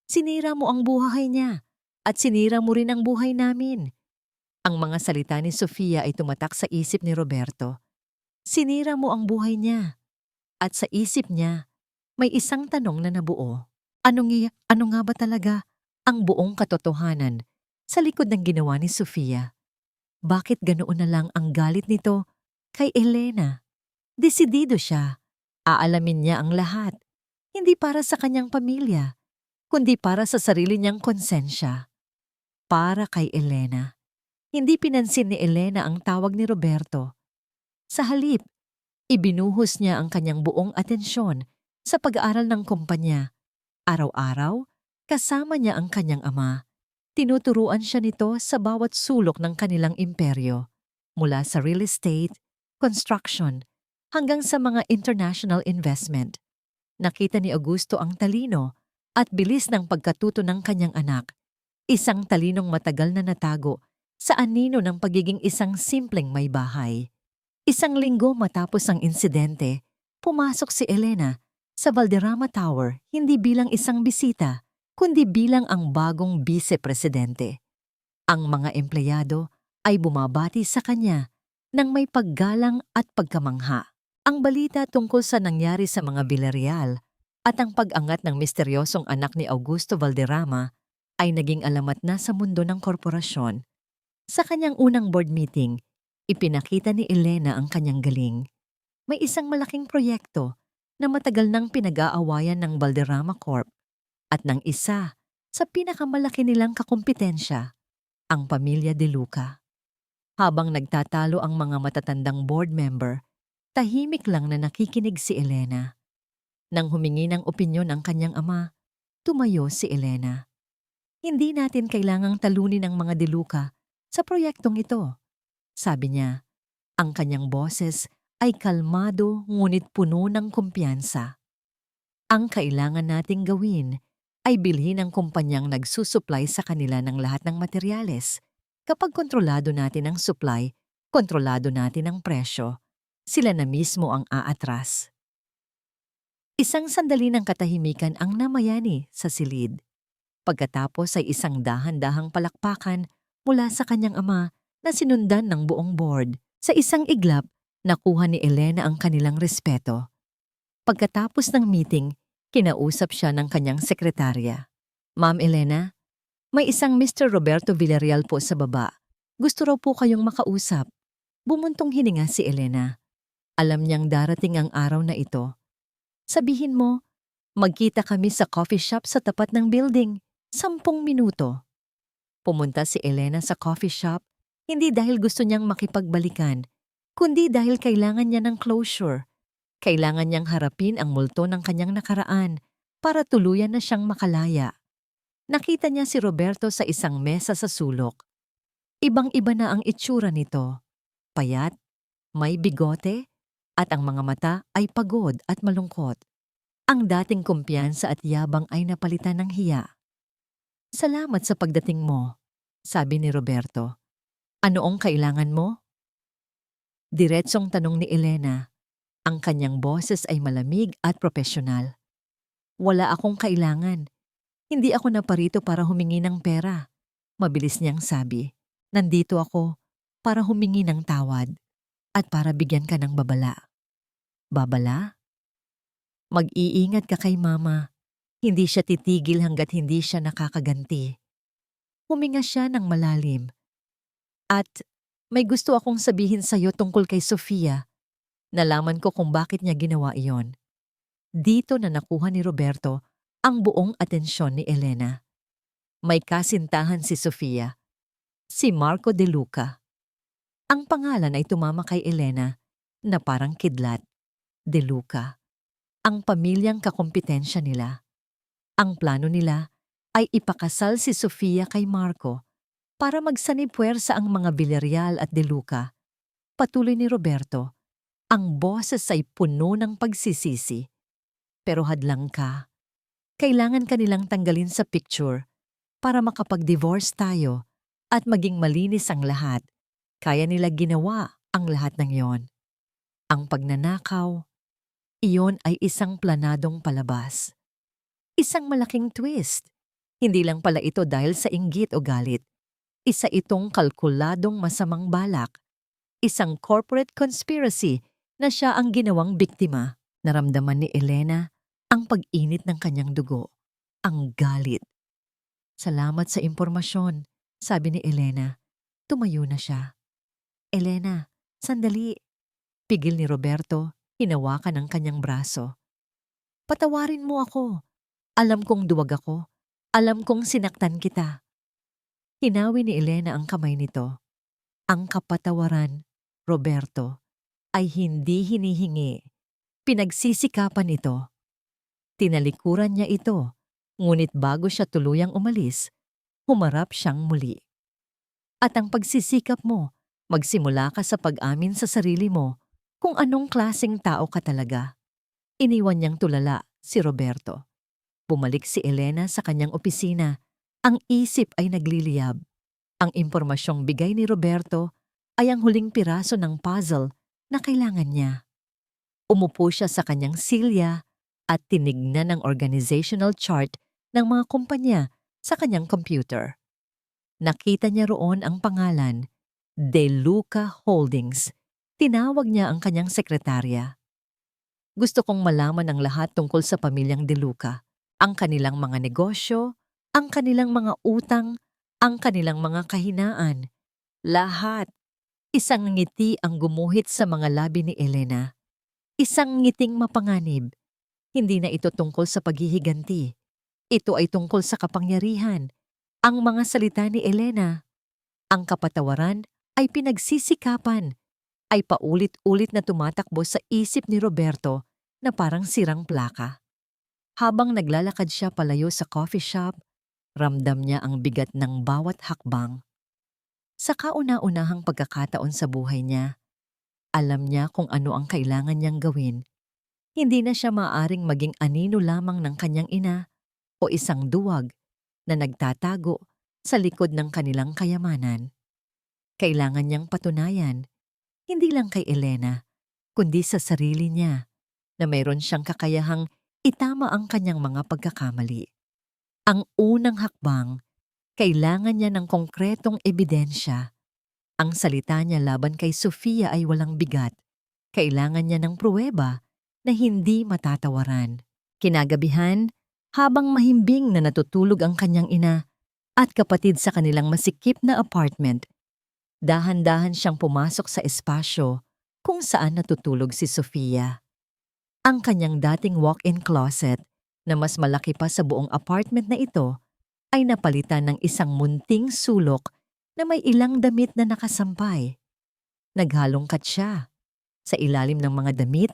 Sinira mo ang buhay niya at sinira mo rin ang buhay namin. Ang mga salita ni Sofia ay tumatak sa isip ni Roberto. Sinira mo ang buhay niya. At sa isip niya, may isang tanong na nabuo. Ano nga ba talaga ang buong katotohanan sa likod ng ginawa ni Sofia? Bakit ganoon na lang ang galit nito kay Elena? Desidido siya. Aalamin niya ang lahat. Hindi para sa kanyang pamilya, kundi para sa sarili niyang konsensya. Para kay Elena. Hindi pinansin ni Elena ang tawag ni Roberto. Sa halip, ibinuhos niya ang kanyang buong atensyon sa pag-aaral ng kumpanya. Araw-araw, kasama niya ang kanyang ama. Tinuturuan siya nito sa bawat sulok ng kanilang imperyo, mula sa real estate, construction, hanggang sa mga international investment. Nakita ni Augusto ang talino at bilis ng pagkatuto ng kanyang anak, isang talinong matagal na natago sa anino ng pagiging isang simpleng may bahay. Isang linggo matapos ang insidente, pumasok si Elena sa Valderrama Tower hindi bilang isang bisita, kundi bilang ang bagong vice-presidente. Ang mga empleyado ay bumabati sa kanya nang may paggalang at pagkamangha. Ang balita tungkol sa nangyari sa mga Villarreal at ang pag-angat ng misteryosong anak ni Augusto Valderrama ay naging alamat na sa mundo ng korporasyon. Sa kanyang unang board meeting, ipinakita ni Elena ang kanyang galing. May isang malaking proyekto na matagal nang pinag-aawayan ng Valderrama Corp at ng isa sa pinakamalaki nilang kakumpetensya, ang pamilya De Luca. Habang nagtatalo ang mga matatandang board member, tahimik lang na nakikinig si Elena. Nang humingi ng opinyon ang kanyang ama, tumayo si Elena. Hindi natin kailangang talunin ang mga De Luca sa proyektong ito, sabi niya. Ang kanyang boses ay kalmado ngunit puno ng kumpiyansa. Ang kailangan nating gawin ay bilhin ang kumpanyang nagsusupply sa kanila ng lahat ng materyales. Kapag kontrolado natin ang supply, kontrolado natin ang presyo. Sila na mismo ang aatras. Isang sandali ng katahimikan ang namayani sa silid. Pagkatapos ay isang dahan-dahang palakpakan mula sa kanyang ama na sinundan ng buong board. Sa isang iglap, nakuha ni Elena ang kanilang respeto. Pagkatapos ng meeting, kinausap siya ng kanyang sekretarya. Ma'am Elena, may isang Mr. Roberto Villarreal po sa baba. Gusto raw po kayong makausap. Bumuntong hininga si Elena. Alam niyang darating ang araw na ito. Sabihin mo, magkita kami sa coffee shop sa tapat ng building. 10 minuto. Pumunta si Elena sa coffee shop, hindi dahil gusto niyang makipagbalikan, kundi dahil kailangan niya ng closure. Kailangan niyang harapin ang multo ng kanyang nakaraan para tuluyan na siyang makalaya. Nakita niya si Roberto sa isang mesa sa sulok. Ibang-iba na ang itsura nito. Payat, may bigote, at ang mga mata ay pagod at malungkot. Ang dating kumpiyansa at yabang ay napalitan ng hiya. Salamat sa pagdating mo, sabi ni Roberto. Ano ang kailangan mo? Diretsong tanong ni Elena. Ang kanyang boses ay malamig at propesyonal. Wala akong kailangan. Hindi ako naparito para humingi ng pera. Mabilis niyang sabi. Nandito ako para humingi ng tawad at para bigyan ka ng babala. Babala? Mag-iingat ka kay mama. Hindi siya titigil hanggat hindi siya nakakaganti. Huminga siya ng malalim. At May gusto akong sabihin sa'yo tungkol kay Sofia. Nalaman ko kung bakit niya ginawa iyon. Dito na nakuha ni Roberto ang buong atensyon ni Elena. May kasintahan si Sofia, si Marco De Luca. Ang pangalan ay tumama kay Elena na parang kidlat. De Luca, ang pamilyang kakumpetensya nila. Ang plano nila ay ipakasal si Sofia kay Marco para magsanib-puwersa ang mga Villarreal at De Luca. Patuloy ni Roberto, ang boses ay puno ng pagsisisi. Pero hadlang ka. Kailangan ka nilang tanggalin sa picture para makapag-divorce tayo at maging malinis ang lahat. Kaya nila ginawa ang lahat ng yon. Ang pagnanakaw, iyon ay isang planadong palabas. Isang malaking twist. Hindi lang pala ito dahil sa inggit o galit. Isa itong kalkuladong masamang balak. Isang corporate conspiracy na siya ang ginawang biktima. Naramdaman ni Elena ang pag-init ng kanyang dugo. Ang galit. Salamat sa impormasyon, sabi ni Elena. Tumayo na siya. Elena, sandali. Pigil ni Roberto, hinawakan ang kanyang braso. Patawarin mo ako. Alam kong duwag ako. Alam kong sinaktan kita. Hinawi ni Elena ang kamay nito. Ang kapatawaran, Roberto, ay hindi hinihingi. Pinagsisikapan ito. Tinalikuran niya ito, ngunit bago siya tuluyang umalis, humarap siyang muli. At ang pagsisikap mo, magsimula ka sa pag-amin sa sarili mo kung anong klaseng tao ka talaga. Iniwan niyang tulala si Roberto. Bumalik si Elena sa kanyang opisina. Ang isip ay nagliliyab. Ang impormasyong bigay ni Roberto ay ang huling piraso ng puzzle na kailangan niya. Umupo siya sa kanyang silya at tinignan ang organizational chart ng mga kumpanya sa kanyang computer. Nakita niya roon ang pangalan, De Luca Holdings. Tinawag niya ang kanyang sekretarya. Gusto kong malaman ang lahat tungkol sa pamilyang De Luca, ang kanilang mga negosyo, ang kanilang mga utang, ang kanilang mga kahinaan. Lahat. Isang ngiti ang gumuhit sa mga labi ni Elena. Isang ngiting mapanganib. Hindi na ito tungkol sa paghihiganti. Ito ay tungkol sa kapangyarihan. Ang mga salita ni Elena, ang kapatawaran ay pinagsisikapan, ay paulit-ulit na tumatakbo sa isip ni Roberto na parang sirang plaka. Habang naglalakad siya palayo sa coffee shop, ramdam niya ang bigat ng bawat hakbang. Sa kauna-unahang pagkakataon sa buhay niya, alam niya kung ano ang kailangan niyang gawin. Hindi na siya maaaring maging anino lamang ng kanyang ina o isang duwag na nagtatago sa likod ng kanilang kayamanan. Kailangan niyang patunayan, hindi lang kay Elena, kundi sa sarili niya, na mayroon siyang kakayahang itama ang kanyang mga pagkakamali. Ang unang hakbang, kailangan niya ng konkretong ebidensya. Ang salita niya laban kay Sofia ay walang bigat. Kailangan niya ng pruweba na hindi matatawaran. Kinagabihan, habang mahimbing na natutulog ang kanyang ina at kapatid sa kanilang masikip na apartment, dahan-dahan siyang pumasok sa espasyo kung saan natutulog si Sofia. Ang kanyang dating walk-in closet na mas malaki pa sa buong apartment na ito ay napalitan ng isang munting sulok na may ilang damit na nakasampay. Naghalongkat siya. Sa ilalim ng mga damit,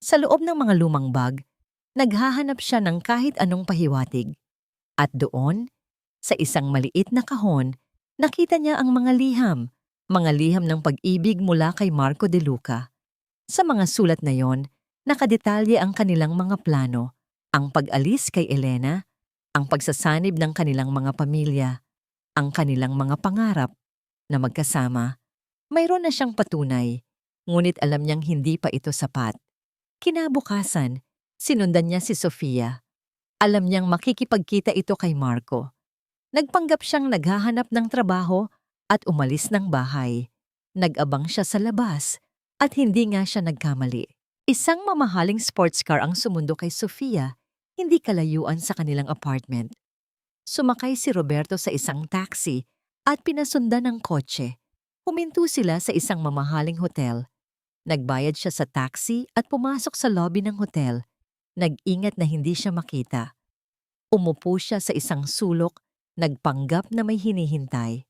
sa loob ng mga lumang bag, naghahanap siya ng kahit anong pahiwatig. At doon, sa isang maliit na kahon, nakita niya ang mga liham ng pag-ibig mula kay Marco De Luca. Sa mga sulat na yon, nakadetalye ang kanilang mga plano, ang pag-alis kay Elena, ang pagsasanib ng kanilang mga pamilya, ang kanilang mga pangarap na magkasama. Mayroon na siyang patunay, ngunit alam niyang hindi pa ito sapat. Kinabukasan, sinundan niya si Sofia. Alam niyang makikipagkita ito kay Marco. Nagpanggap siyang naghahanap ng trabaho at umalis ng bahay. Nag-abang siya sa labas at hindi nga siya nagkamali. Isang mamahaling sports car ang sumundo kay Sofia, hindi kalayuan sa kanilang apartment. Sumakay si Roberto sa isang taxi at pinasundan ng kotse. Huminto sila sa isang mamahaling hotel. Nagbayad siya sa taxi at pumasok sa lobby ng hotel. Nag-ingat na hindi siya makita. Umupo siya sa isang sulok, nagpanggap na may hinihintay.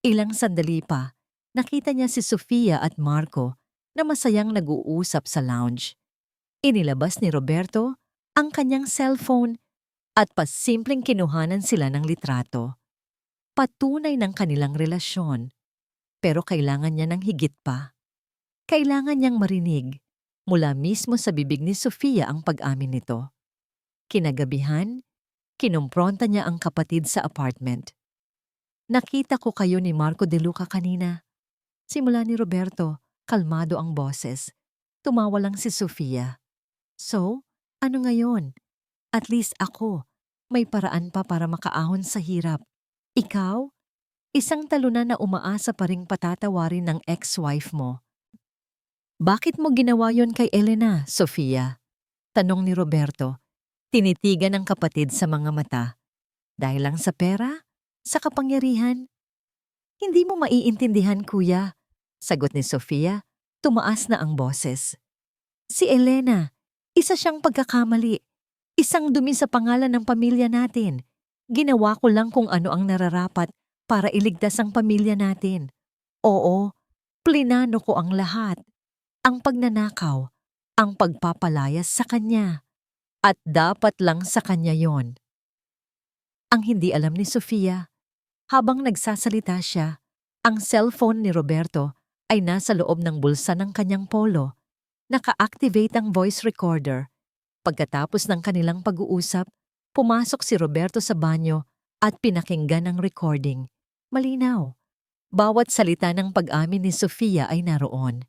Ilang sandali pa, nakita niya si Sofia at Marco na masayang nag-uusap sa lounge. Inilabas ni Roberto ang kanyang cellphone at pasimpleng kinuhanan sila ng litrato. Patunay ng kanilang relasyon. Pero kailangan niya ng higit pa. Kailangan niyang marinig mula mismo sa bibig ni Sofia ang pag-amin nito. Kinagabihan, kinumpronta niya ang kapatid sa apartment. Nakita ko kayo ni Marco De Luca kanina. Simula ni Roberto, kalmado ang boses. Tumawa lang si Sofia. So, ano ngayon? At least ako, may paraan pa para makaahon sa hirap. Ikaw? Isang talunan na umaasa pa ring patatawarin ng ex-wife mo. Bakit mo ginawa yon kay Elena, Sofia? Tanong ni Roberto. Tinitigan ng kapatid sa mga mata. Dahil lang sa pera? Sa kapangyarihan? Hindi mo maiintindihan, kuya. Sagot ni Sofia, tumaas na ang boses. Si Elena, isa siyang pagkakamali. Isang dumi sa pangalan ng pamilya natin. Ginawa ko lang kung ano ang nararapat para iligtas ang pamilya natin. Oo, plinano ko ang lahat. Ang pagnanakaw, ang pagpapalayas sa kanya. At dapat lang sa kanya yon. Ang hindi alam ni Sofia, habang nagsasalita siya, ang cellphone ni Roberto ay nasa loob ng bulsa ng kanyang polo. Naka-activate ang voice recorder. Pagkatapos ng kanilang pag-uusap, pumasok si Roberto sa banyo at pinakinggan ang recording. Malinaw. Bawat salita ng pag-amin ni Sofia ay naroon.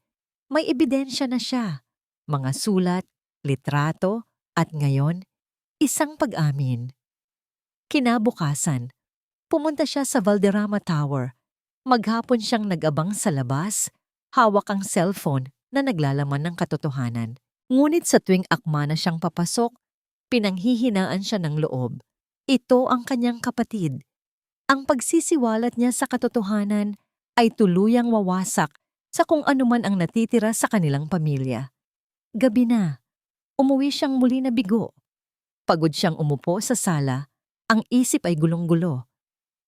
May ebidensya na siya. Mga sulat, litrato, at ngayon, isang pag-amin. Kinabukasan, pumunta siya sa Valderrama Tower. Maghapon siyang nag-abang sa labas, hawak ang cellphone na naglalaman ng katotohanan. Ngunit sa tuwing akma na siyang papasok, pinanghihinaan siya ng loob. Ito ang kanyang kapatid. Ang pagsisiwalat niya sa katotohanan ay tuluyang wawasak sa kung anuman ang natitira sa kanilang pamilya. Gabi na, umuwi siyang muli na bigo. Pagod siyang umupo sa sala, ang isip ay gulong-gulo.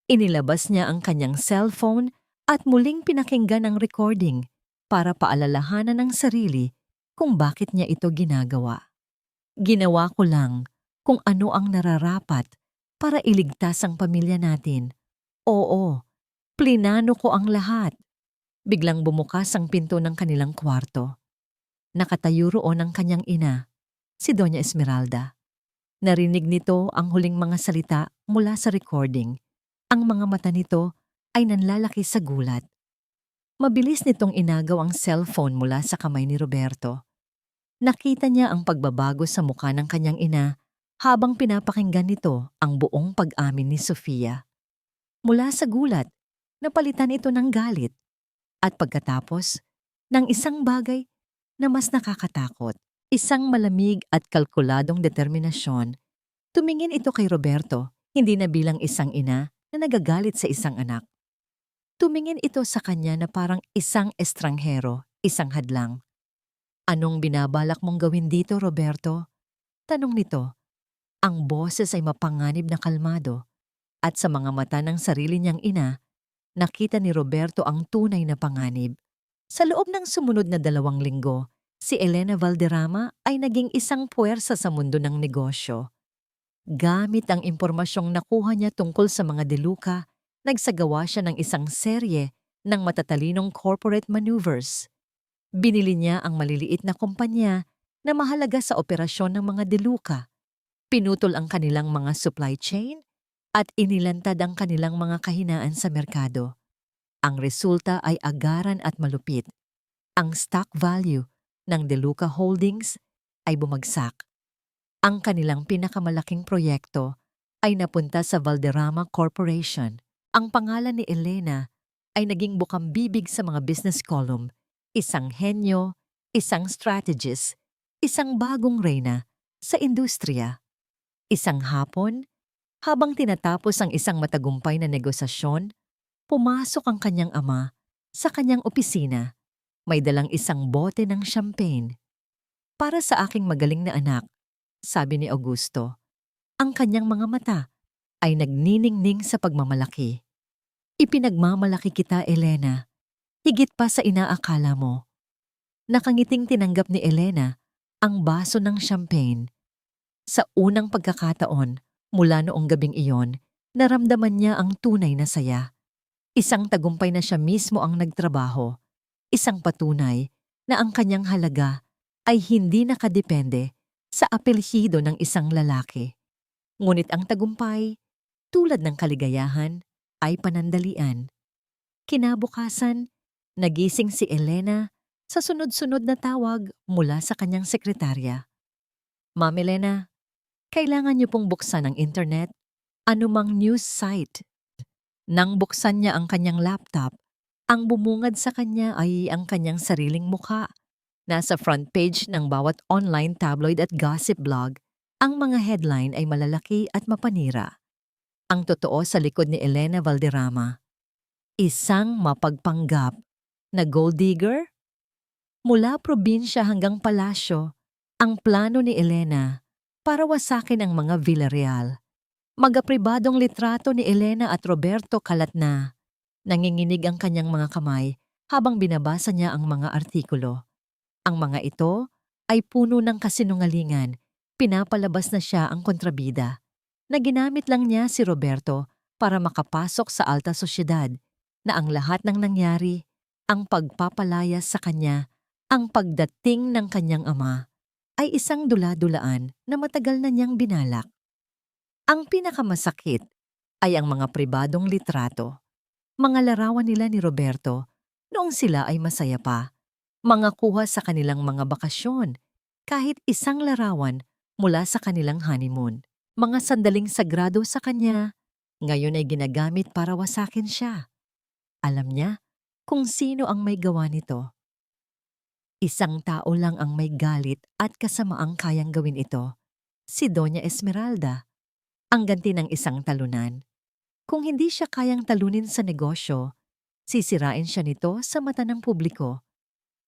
Inilabas niya ang kanyang cellphone at muling pinakinggan ang recording para paalalahanan ng sarili kung bakit niya ito ginagawa. Ginawa ko lang kung ano ang nararapat para iligtas ang pamilya natin. Oo, plinano ko ang lahat. Biglang bumukas ang pinto ng kanilang kwarto. Nakatayo roon ang kanyang ina, si Doña Esmeralda. Narinig nito ang huling mga salita mula sa recording. Ang mga mata nito ay nanlalaki sa gulat. Mabilis nitong inagaw ang cellphone mula sa kamay ni Roberto. Nakita niya ang pagbabago sa mukha ng kanyang ina habang pinapakinggan nito ang buong pag-amin ni Sofia. Mula sa gulat, napalitan ito ng galit. At pagkatapos, ng isang bagay na mas nakakatakot, isang malamig at kalkuladong determinasyon, tumingin ito kay Roberto, hindi na bilang isang ina na nagagalit sa isang anak. Tumingin ito sa kanya na parang isang estranghero, isang hadlang. Anong binabalak mong gawin dito, Roberto? Tanong nito. Ang boses ay mapanganib na kalmado, at sa mga mata ng sarili niyang ina, nakita ni Roberto ang tunay na panganib. Sa loob ng sumunod na 2 linggo, si Elena Valderrama ay naging isang puwersa sa mundo ng negosyo. Gamit ang impormasyong nakuha niya tungkol sa mga De Luca, nagsagawa siya ng isang serye ng matatalinong corporate maneuvers. Binili niya ang maliliit na kumpanya na mahalaga sa operasyon ng mga De Luca. Pinutol ang kanilang mga supply chain at inilantad ang kanilang mga kahinaan sa merkado. Ang resulta ay agaran at malupit. Ang stock value ng De Luca Holdings ay bumagsak. Ang kanilang pinakamalaking proyekto ay napunta sa Valderrama Corporation. Ang pangalan ni Elena ay naging bukambibig sa mga business column, isang henyo, isang strategist, isang bagong reyna sa industriya. Isang hapon, habang tinatapos ang isang matagumpay na negosasyon, pumasok ang kanyang ama Sa kanyang opisina, may dalang isang bote ng champagne. Para sa aking magaling na anak, sabi ni Augusto. Ang kanyang mga mata ay nagniningning sa pagmamalaki. Ipinagmamalaki kita, Elena, higit pa sa inaakala mo. Nakangiting tinanggap ni Elena ang baso ng champagne. Sa unang pagkakataon, mula noong gabing iyon, naramdaman niya ang tunay na saya. Isang tagumpay na siya mismo ang nagtrabaho. Isang patunay na ang kanyang halaga ay hindi nakadepende sa apelyido ng isang lalaki. Ngunit ang tagumpay, tulad ng kaligayahan, ay panandalian. Kinabukasan, nagising si Elena sa sunod-sunod na tawag mula sa kanyang sekretarya. Ma'am Elena, kailangan niyo pong buksan ang internet, anumang news site. Nang buksan niya ang kanyang laptop, ang bumungad sa kanya ay ang kanyang sariling mukha. Nasa front page ng bawat online tabloid at gossip blog, ang mga headline ay malalaki at mapanira. Ang totoo sa likod ni Elena Valderrama, isang mapagpanggap na gold digger? Mula probinsya hanggang palasyo, ang plano ni Elena para wasakin ang mga Villarreal. Magapribadong litrato ni Elena at Roberto kalat na. Nanginginig ang kanyang mga kamay habang binabasa niya ang mga artikulo. Ang mga ito ay puno ng kasinungalingan, pinapalabas na siya ang kontrabida, na ginamit lang niya si Roberto para makapasok sa alta sosyedad, na ang lahat ng nangyari, ang pagpapalayas sa kanya, ang pagdating ng kanyang ama, ay isang dula-dulaan na matagal na niyang binalak. Ang pinakamasakit ay ang mga pribadong litrato, mga larawan nila ni Roberto noong sila ay masaya pa, mga kuha sa kanilang mga bakasyon, kahit isang larawan mula sa kanilang honeymoon, mga sandaling sagrado sa kanya, ngayon ay ginagamit para wasakin siya. Alam niya kung sino ang may gawa nito. Isang tao lang ang may galit at kasamaang kayang gawin ito, si Doña Esmeralda, ang ganti ng isang talunan. Kung hindi siya kayang talunin sa negosyo, sisirain siya nito sa mata ng publiko.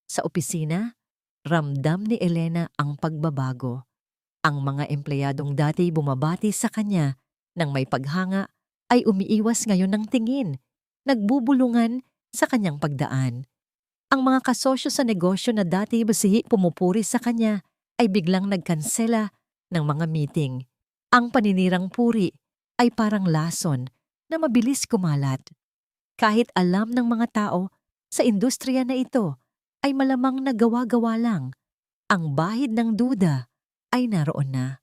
Sa opisina, ramdam ni Elena ang pagbabago. Ang mga empleyadong dati bumabati sa kanya nang may paghanga ay umiiwas ngayon ng tingin, nagbubulungan sa kanyang pagdaan. Ang mga kasosyo sa negosyo na dati basihi pumupuri sa kanya ay biglang nagkansela ng mga meeting. Ang paninirang puri ay parang lason na mabilis kumalat. Kahit alam ng mga tao sa industriya na ito ay malamang nagawa-gawa lang, ang bahid ng duda ay naroon na.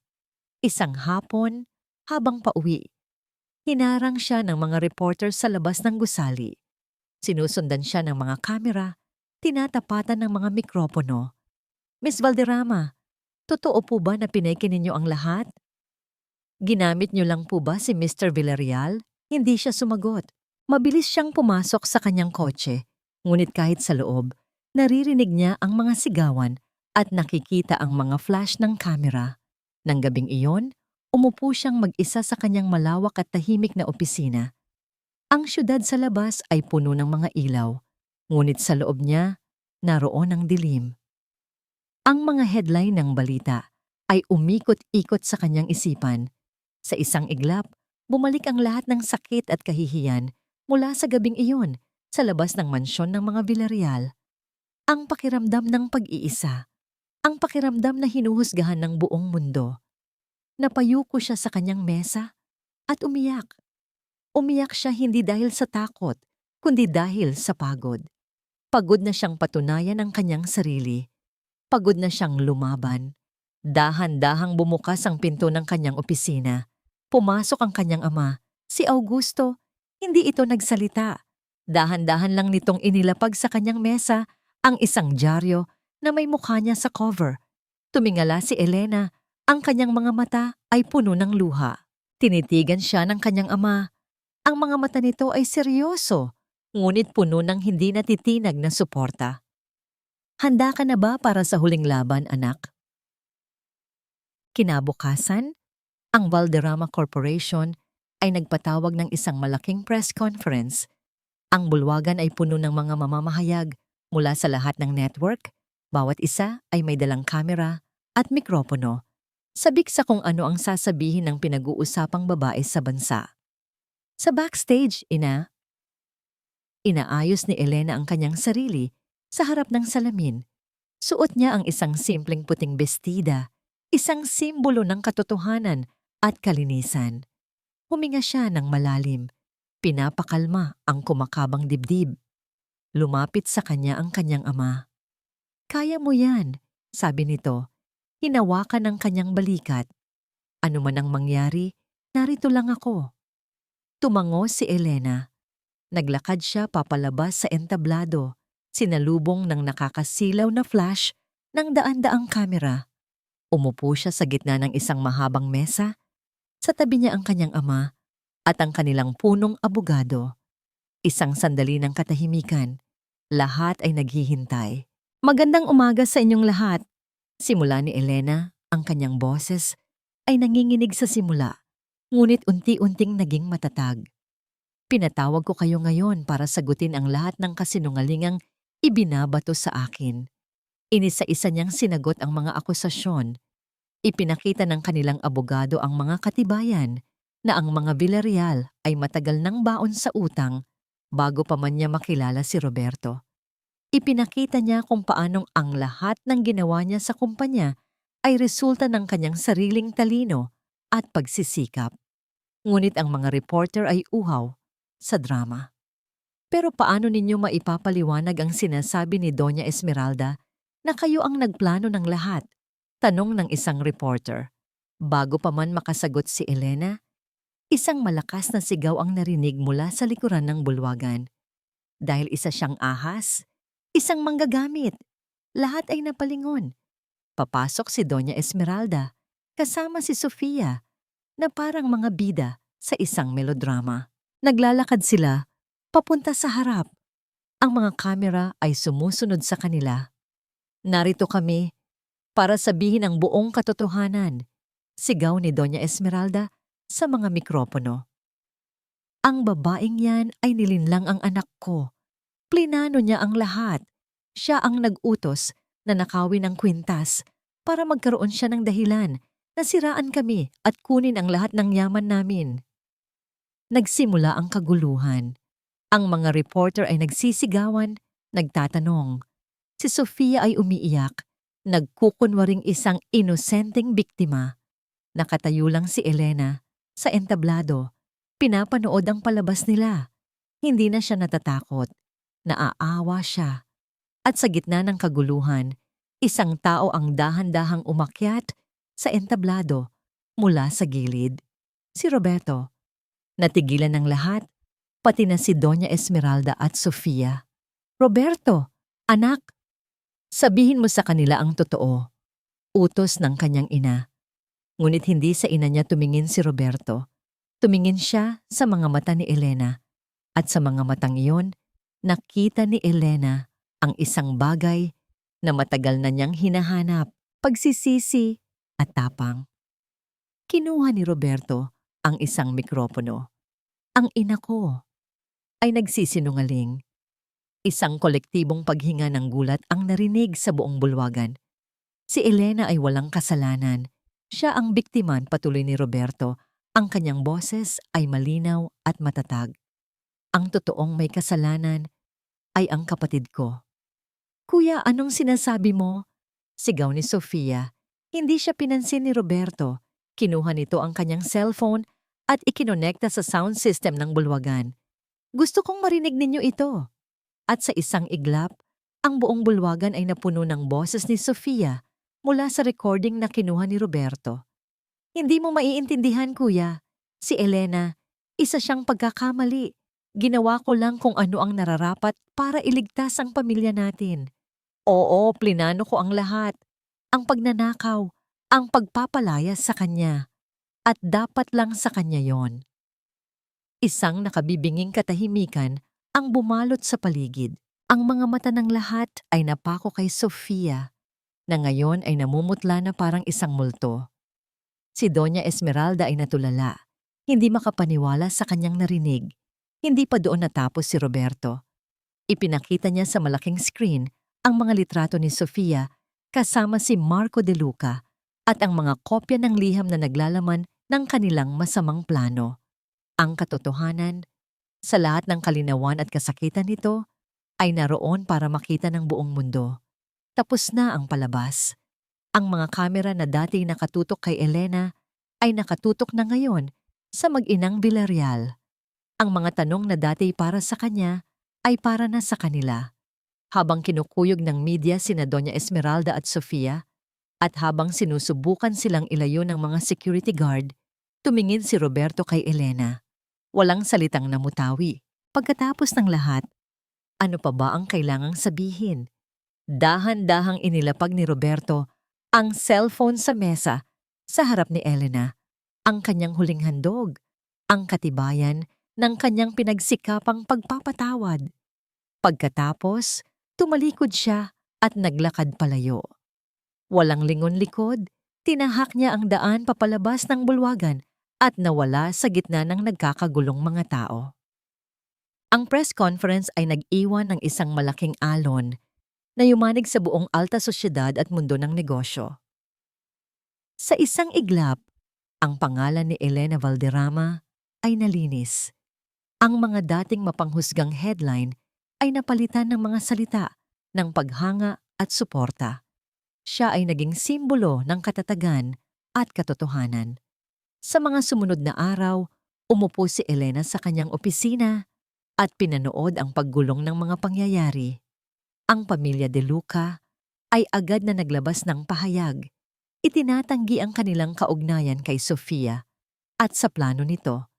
Isang hapon, habang pauwi, hinarang siya ng mga reporter sa labas ng gusali. Sinusundan siya ng mga kamera, tinatapatan ng mga mikropono. Miss Valderrama, totoo po ba na pineke ninyo ang lahat? Ginamit niyo lang po ba si Mr. Villarreal? Hindi siya sumagot. Mabilis siyang pumasok sa kanyang kotse, ngunit kahit sa loob, naririnig niya ang mga sigawan at nakikita ang mga flash ng kamera. Nang gabing iyon, umupo siyang mag-isa sa kanyang malawak at tahimik na opisina. Ang syudad sa labas ay puno ng mga ilaw, ngunit sa loob niya, naroon ang dilim. Ang mga headline ng balita ay umikot-ikot sa kanyang isipan. Sa isang iglap, bumalik ang lahat ng sakit at kahihiyan mula sa gabing iyon sa labas ng mansyon ng mga Villarreal. Ang pakiramdam ng pag-iisa, ang pakiramdam na hinuhusgahan ng buong mundo. Napayuko siya sa kanyang mesa at umiyak. Umiyak siya hindi dahil sa takot, kundi dahil sa pagod. Pagod na siyang patunayan ang kanyang sarili. Pagod na siyang lumaban. Dahan-dahang bumukas ang pinto ng kanyang opisina. Pumasok ang kanyang ama, si Augusto. Hindi ito nagsalita. Dahan-dahan lang nitong inilapag sa kanyang mesa ang isang dyaryo na may mukha niya sa cover. Tumingala si Elena. Ang kanyang mga mata ay puno ng luha. Tinitigan siya ng kanyang ama. Ang mga mata nito ay seryoso, ngunit puno ng hindi natitinag na suporta. Handa ka na ba para sa huling laban, anak? Kinabukasan, ang Valderrama Corporation ay nagpatawag ng isang malaking press conference. Ang bulwagan ay puno ng mga mamamahayag mula sa lahat ng network. Bawat isa ay may dalang kamera at mikropono. Sabik sa kung ano ang sasabihin ng pinag-uusapang babae sa bansa. Sa backstage, inaayos ni Elena ang kanyang sarili sa harap ng salamin. Suot niya ang isang simpleng puting bestida, isang simbolo ng katotohanan at kalinisan. Huminga siya ng malalim, pinapakalma ang kumakabang dibdib. Lumapit sa kanya ang kanyang ama. "Kaya mo yan," sabi nito. Hinawakan ang kanyang balikat. "Ano man ang mangyari, narito lang ako." Tumango si Elena. Naglakad siya papalabas sa entablado, sinalubong ng nakakasilaw na flash ng daan-daang kamera. Umupo siya sa gitna ng isang mahabang mesa. Sa tabi niya ang kanyang ama at ang kanilang punong abogado. Isang sandali ng katahimikan. Lahat ay naghihintay. "Magandang umaga sa inyong lahat." Simula ni Elena, ang kanyang boses ay nanginginig sa simula, ngunit unti-unting naging matatag. "Pinatawag ko kayo ngayon para sagutin ang lahat ng kasinungalingang ibinabato sa akin." Inisa-isa niyang sinagot ang mga akusasyon. Ipinakita ng kanilang abogado ang mga katibayan na ang mga Villarreal ay matagal nang baon sa utang bago pa man niya makilala si Roberto. Ipinakita niya kung paanong ang lahat ng ginawa niya sa kumpanya ay resulta ng kanyang sariling talino at pagsisikap. Ngunit ang mga reporter ay uhaw sa drama. "Pero paano ninyo maipapaliwanag ang sinasabi ni Doña Esmeralda na kayo ang nagplano ng lahat?" Tanong ng isang reporter. Bago pa man makasagot si Elena, isang malakas na sigaw ang narinig mula sa likuran ng bulwagan. Dahil isa siyang ahas, isang manggagamit. Lahat ay napalingon. Papasok si Doña Esmeralda, kasama si Sofia, na parang mga bida sa isang melodrama. Naglalakad sila, papunta sa harap. Ang mga kamera ay sumusunod sa kanila. "Narito kami para sabihin ang buong katotohanan," sigaw ni Doña Esmeralda sa mga mikropono. "Ang babaeng yan ay nilinlang ang anak ko. Plinano niya ang lahat. Siya ang nag-utos na nakawin ang kwintas para magkaroon siya ng dahilan na siraan kami at kunin ang lahat ng yaman namin." Nagsimula ang kaguluhan. Ang mga reporter ay nagsisigawan, nagtatanong. Si Sofia ay umiiyak, nagkukunwaring isang inosenteng biktima. Nakatayo lang si Elena sa entablado. Pinapanood ang palabas nila. Hindi na siya natatakot. Naaawa siya. At sa gitna ng kaguluhan, isang tao ang dahan-dahang umakyat sa entablado mula sa gilid. Si Roberto. Natigilan ng lahat, pati na si Doña Esmeralda at Sofia. "Roberto, anak, sabihin mo sa kanila ang totoo." Utos ng kanyang ina. Ngunit hindi sa ina niya tumingin si Roberto. Tumingin siya sa mga mata ni Elena. At sa mga matang iyon, nakita ni Elena ang isang bagay na matagal na niyang hinahanap, pagsisisi at tapang. Kinuha ni Roberto ang isang mikropono. "Ang ina ko ay nagsisinungaling." Isang kolektibong paghinga ng gulat ang narinig sa buong bulwagan. Si Elena ay walang kasalanan. Siya ang biktiman, patuloy ni Roberto. Ang kanyang boses ay malinaw at matatag. "Ang totoong may kasalanan ay ang kapatid ko." "Kuya, anong sinasabi mo?" sigaw ni Sofia. Hindi siya pinansin ni Roberto. Kinuha nito ang kanyang cellphone at ikinonekta sa sound system ng bulwagan. "Gusto kong marinig ninyo ito." At sa isang iglap, ang buong bulwagan ay napuno ng boses ni Sofia mula sa recording na kinuha ni Roberto. "Hindi mo maiintindihan, kuya. Si Elena, isa siyang pagkakamali. Ginawa ko lang kung ano ang nararapat para iligtas ang pamilya natin. Oo, plinano ko ang lahat. Ang pagnanakaw, ang pagpapalayas sa kanya. At dapat lang sa kanya yon." Isang nakabibinging katahimikan ang bumalot sa paligid. Ang mga mata ng lahat ay napako kay Sofia, na ngayon ay namumutla na parang isang multo. Si Doña Esmeralda ay natulala, hindi makapaniwala sa kanyang narinig. Hindi pa doon natapos si Roberto. Ipinakita niya sa malaking screen ang mga litrato ni Sofia kasama si Marco De Luca at ang mga kopya ng liham na naglalaman ng kanilang masamang plano. Ang katotohanan, sa lahat ng kalinawan at kasakitan nito, ay naroon para makita ng buong mundo. Tapos na ang palabas. Ang mga kamera na dati nakatutok kay Elena ay nakatutok na ngayon sa mag-inang Villarreal. Ang mga tanong na dati para sa kanya ay para na sa kanila. Habang kinukuyog ng media sina Doña Esmeralda at Sofia, at habang sinusubukan silang ilayo ng mga security guard, tumingin si Roberto kay Elena. Walang salitang namutawi. Pagkatapos ng lahat, ano pa ba ang kailangang sabihin? Dahan-dahang inilapag ni Roberto ang cellphone sa mesa sa harap ni Elena, ang kanyang huling handog, ang katibayan ng kanyang pinagsikapang pagpapatawad. Pagkatapos, tumalikod siya at naglakad palayo. Walang lingon-likod, tinahak niya ang daan papalabas ng bulwagan at nawala sa gitna ng nagkakagulong mga tao. Ang press conference ay nag-iwan ng isang malaking alon na yumanig sa buong alta sosyedad at mundo ng negosyo. Sa isang iglap, ang pangalan ni Elena Valderrama ay nalinis. Ang mga dating mapanghusgang headline ay napalitan ng mga salita ng paghanga at suporta. Siya ay naging simbolo ng katatagan at katotohanan. Sa mga sumunod na araw, umupo si Elena sa kanyang opisina at pinanood ang paggulong ng mga pangyayari. Ang pamilya De Luca ay agad na naglabas ng pahayag. Itinatanggi ang kanilang kaugnayan kay Sofia at sa plano nito,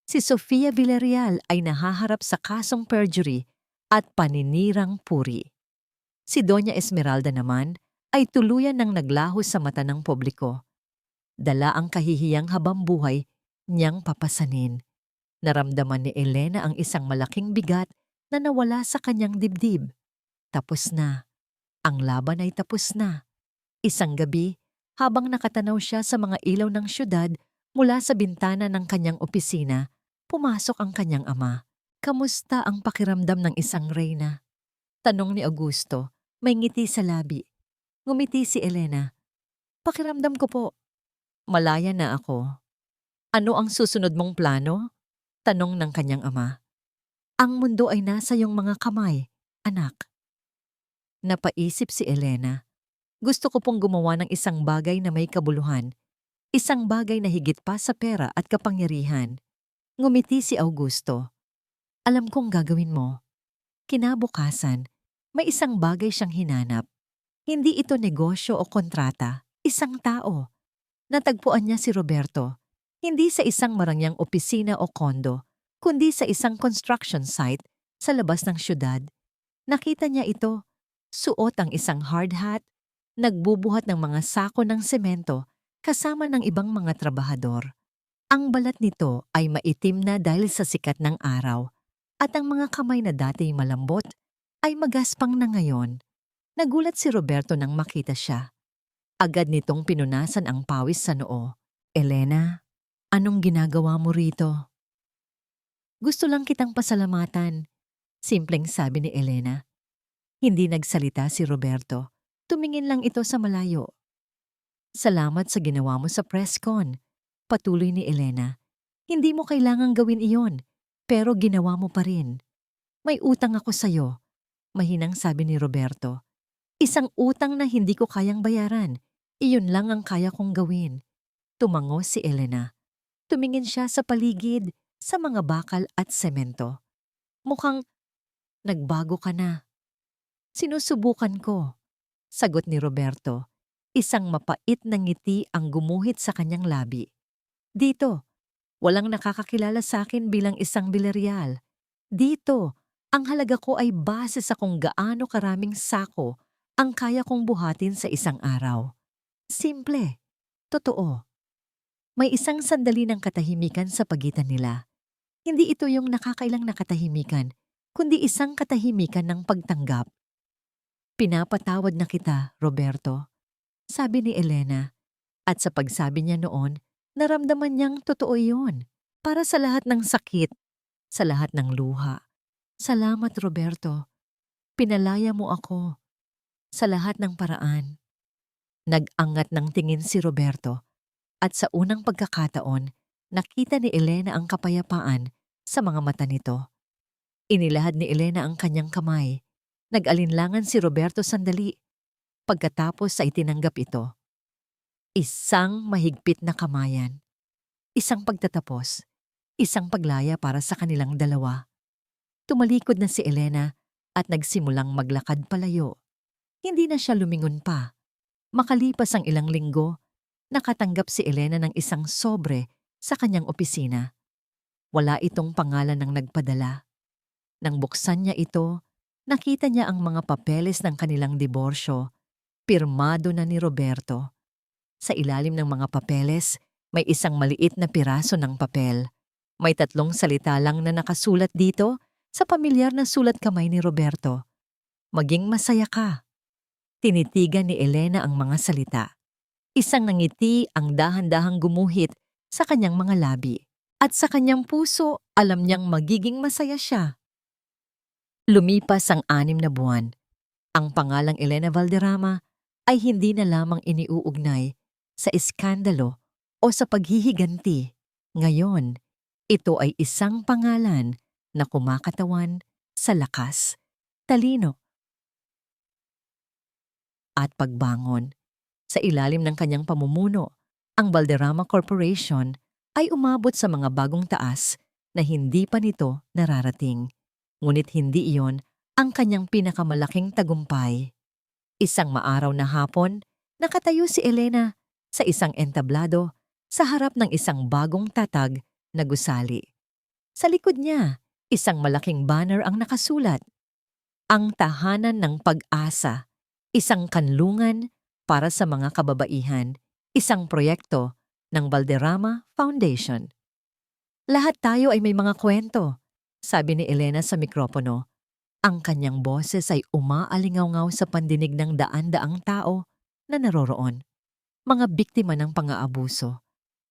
si Sofia Villarreal ay nahaharap sa kasong perjury at paninirang puri. Si Doña Esmeralda naman ay tuluyan ng naglaho sa mata ng publiko. Dala ang kahihiyang habambuhay niyang papasanin. Naramdaman ni Elena ang isang malaking bigat na nawala sa kanyang dibdib. Tapos na. Ang laban ay tapos na. Isang gabi, habang nakatanaw siya sa mga ilaw ng syudad mula sa bintana ng kanyang opisina, pumasok ang kanyang ama. Kamusta ang pakiramdam ng isang reyna? Tanong ni Augusto, may ngiti sa labi. Ngumiti si Elena. Pakiramdam ko po. Malaya na ako. Ano ang susunod mong plano? Tanong ng kanyang ama. Ang mundo ay nasa iyong mga kamay, anak. Napaisip si Elena. Gusto ko pong gumawa ng isang bagay na may kabuluhan. Isang bagay na higit pa sa pera at kapangyarihan. Ngumiti si Augusto. Alam kong gagawin mo. Kinabukasan, may isang bagay siyang hinanap. Hindi ito negosyo o kontrata, isang tao. Natagpuan niya si Roberto, hindi sa isang marangyang opisina o kondo, kundi sa isang construction site sa labas ng syudad. Nakita niya ito, suot ang isang hard hat, nagbubuhat ng mga sako ng semento kasama ng ibang mga trabahador. Ang balat nito ay maitim na dahil sa sikat ng araw at ang mga kamay na dati malambot ay magaspang na ngayon. Nagulat si Roberto nang makita siya. Agad nitong pinunasan ang pawis sa noo. Elena, anong ginagawa mo rito? Gusto lang kitang pasalamatan, simpleng sabi ni Elena. Hindi nagsalita si Roberto. Tumingin lang ito sa malayo. Salamat sa ginawa mo sa press con, patuloy ni Elena. Hindi mo kailangang gawin iyon, pero ginawa mo pa rin. May utang ako sa'yo, mahinang sabi ni Roberto. Isang utang na hindi ko kayang bayaran. Iyon lang ang kaya kong gawin. Tumango si Elena. Tumingin siya sa paligid, sa mga bakal at semento. Mukhang nagbago ka na. Sinusubukan ko. Sagot ni Roberto. Isang mapait na ngiti ang gumuhit sa kanyang labi. Dito, walang nakakakilala sa akin bilang isang Villarreal. Dito, ang halaga ko ay base sa kung gaano karaming sako ang kaya kong buhatin sa isang araw. Simple. Totoo. May isang sandali ng katahimikan sa pagitan nila. Hindi ito yung nakakailang na katahimikan, kundi isang katahimikan ng pagtanggap. Pinapatawad na kita, Roberto, sabi ni Elena. At sa pagsabi niya noon, naramdaman niyang totoo yun. Para sa lahat ng sakit, sa lahat ng luha. Salamat, Roberto. Pinalaya mo ako sa lahat ng paraan. Nag-angat ng tingin si Roberto at sa unang pagkakataon, nakita ni Elena ang kapayapaan sa mga mata nito. Inilahad ni Elena ang kanyang kamay. Nag-alinlangan si Roberto sandali. Pagkatapos ay tinanggap ito. Isang mahigpit na kamayan. Isang pagtatapos. Isang paglaya para sa kanilang dalawa. Tumalikod na si Elena at nagsimulang maglakad palayo. Hindi na siya lumingon pa. Makalipas ang ilang linggo, nakatanggap si Elena ng isang sobre sa kanyang opisina. Wala itong pangalan ng nagpadala. Nang buksan niya ito, nakita niya ang mga papeles ng kanilang diborsyo, pirmado na ni Roberto. Sa ilalim ng mga papeles, may isang maliit na piraso ng papel. May 3 salita lang na nakasulat dito sa pamilyar na sulat kamay ni Roberto. Maging masaya ka. Tinitigan ni Elena ang mga salita. Isang ngiti ang dahan-dahang gumuhit sa kanyang mga labi. At sa kanyang puso, alam niyang magiging masaya siya. Lumipas ang 6 na buwan. Ang pangalang Elena Valderrama ay hindi na lamang iniuugnay sa iskandalo o sa paghihiganti. Ngayon, ito ay isang pangalan na kumakatawan sa lakas, talino, at pagbangon. Sa ilalim ng kanyang pamumuno, ang Valderrama Corporation ay umabot sa mga bagong taas na hindi pa nito nararating. Ngunit hindi iyon ang kanyang pinakamalaking tagumpay. Isang maaraw na hapon, nakatayo si Elena sa isang entablado sa harap ng isang bagong tatag na gusali. Sa likod niya, isang malaking banner ang nakasulat. Ang Tahanan ng Pag-asa, isang kanlungan para sa mga kababaihan, isang proyekto ng Valderrama Foundation. Lahat tayo ay may mga kwento, sabi ni Elena sa mikropono. Ang kanyang boses ay umaalingaw-ngaw sa pandinig ng daan-daang tao na naroroon. Mga biktima ng pang-aabuso,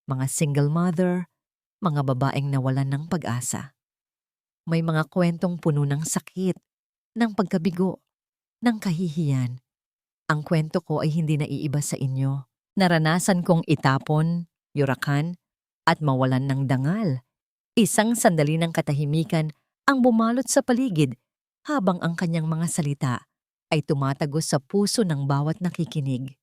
mga single mother, mga babaeng nawalan ng pag-asa. May mga kwentong puno ng sakit, ng pagkabigo, ng kahihiyan. Ang kwento ko ay hindi naiiba sa inyo. Naranasan kong itapon, yurakan, at mawalan ng dangal. Isang sandali ng katahimikan ang bumalot sa paligid habang ang kanyang mga salita ay tumatagos sa puso ng bawat nakikinig.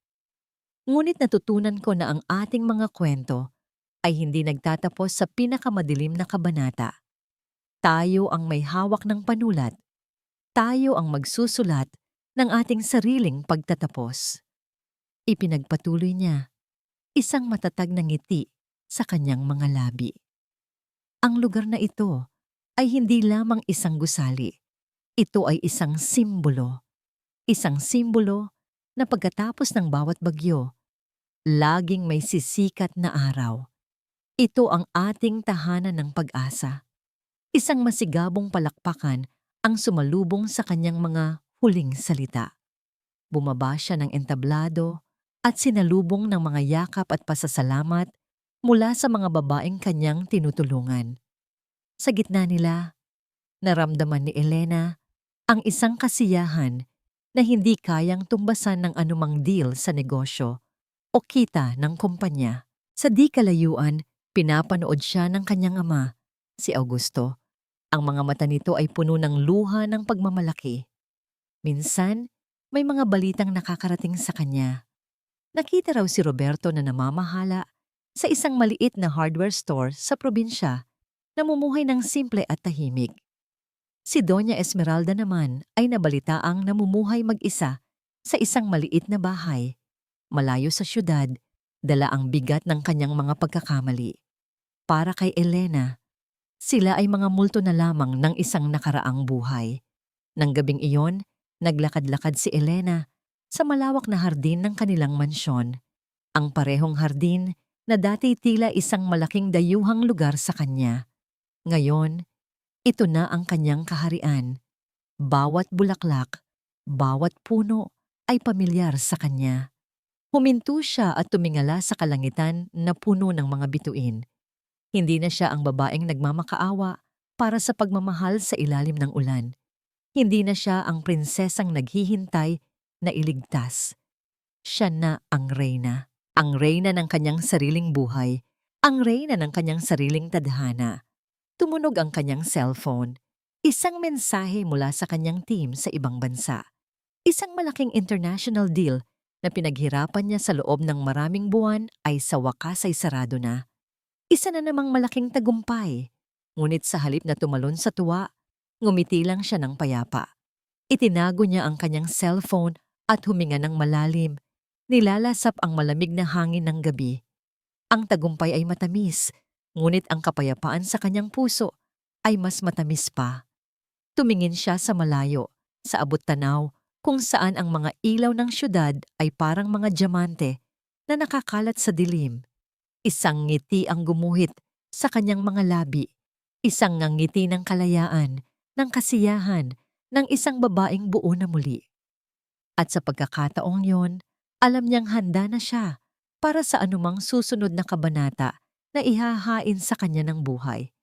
Ngunit natutunan ko na ang ating mga kwento ay hindi nagtatapos sa pinakamadilim na kabanata. Tayo ang may hawak ng panulat. Tayo ang magsusulat ng ating sariling pagtatapos. Ipinagpatuloy niya, isang matatag na ngiti sa kanyang mga labi. Ang lugar na ito ay hindi lamang isang gusali. Ito ay isang simbolo. Isang simbolo na pagkatapos ng bawat bagyo, laging may sisikat na araw. Ito ang ating tahanan ng pag-asa. Isang masigabong palakpakan ang sumalubong sa kanyang mga huling salita. Bumaba siya ng entablado at sinalubong ng mga yakap at pasasalamat mula sa mga babaeng kanyang tinutulungan. Sa gitna nila, naramdaman ni Elena ang isang kasiyahan na hindi kayang tumbasan ng anumang deal sa negosyo o kita ng kumpanya. Sa di kalayuan, pinapanood siya ng kanyang ama, si Augusto. Ang mga mata nito ay puno ng luha ng pagmamalaki. Minsan, may mga balitang nakakarating sa kanya. Nakita raw si Roberto na namamahala sa isang maliit na hardware store sa probinsya, namumuhay ng simple at tahimik. Si Doña Esmeralda naman ay nabalitaang namumuhay mag-isa sa isang maliit na bahay, malayo sa syudad, dala ang bigat ng kanyang mga pagkakamali. Para kay Elena, sila ay mga multo na lamang ng isang nakaraang buhay. Nang gabing iyon, naglakad-lakad si Elena sa malawak na hardin ng kanilang mansyon. Ang parehong hardin na dati tila isang malaking dayuhang lugar sa kanya. Ngayon, ito na ang kanyang kaharian. Bawat bulaklak, bawat puno ay pamilyar sa kanya. Huminto siya at tumingala sa kalangitan na puno ng mga bituin. Hindi na siya ang babaeng nagmamakaawa para sa pagmamahal sa ilalim ng ulan. Hindi na siya ang prinsesang naghihintay na iligtas. Siya na ang reyna. Ang reyna ng kanyang sariling buhay. Ang reyna ng kanyang sariling tadhana. Tumunog ang kanyang cellphone. Isang mensahe mula sa kanyang team sa ibang bansa. Isang malaking international deal na pinaghirapan niya sa loob ng maraming buwan ay sa wakas ay sarado na. Isa na namang malaking tagumpay. Ngunit sa halip na tumalon sa tuwa, ngumiti lang siya ng payapa. Itinago niya ang kanyang cellphone at huminga ng malalim. Nilalasap ang malamig na hangin ng gabi. Ang tagumpay ay matamis, ngunit ang kapayapaan sa kanyang puso ay mas matamis pa. Tumingin siya sa malayo, sa abot tanaw, kung saan ang mga ilaw ng syudad ay parang mga diamante na nakakalat sa dilim. Isang ngiti ang gumuhit sa kanyang mga labi. Isang ngiti ng kalayaan, ng kasiyahan, ng isang babaeng buo na muli. At sa pagkakataong yon, alam niyang handa na siya para sa anumang susunod na kabanata na ihahain sa kanya ng buhay.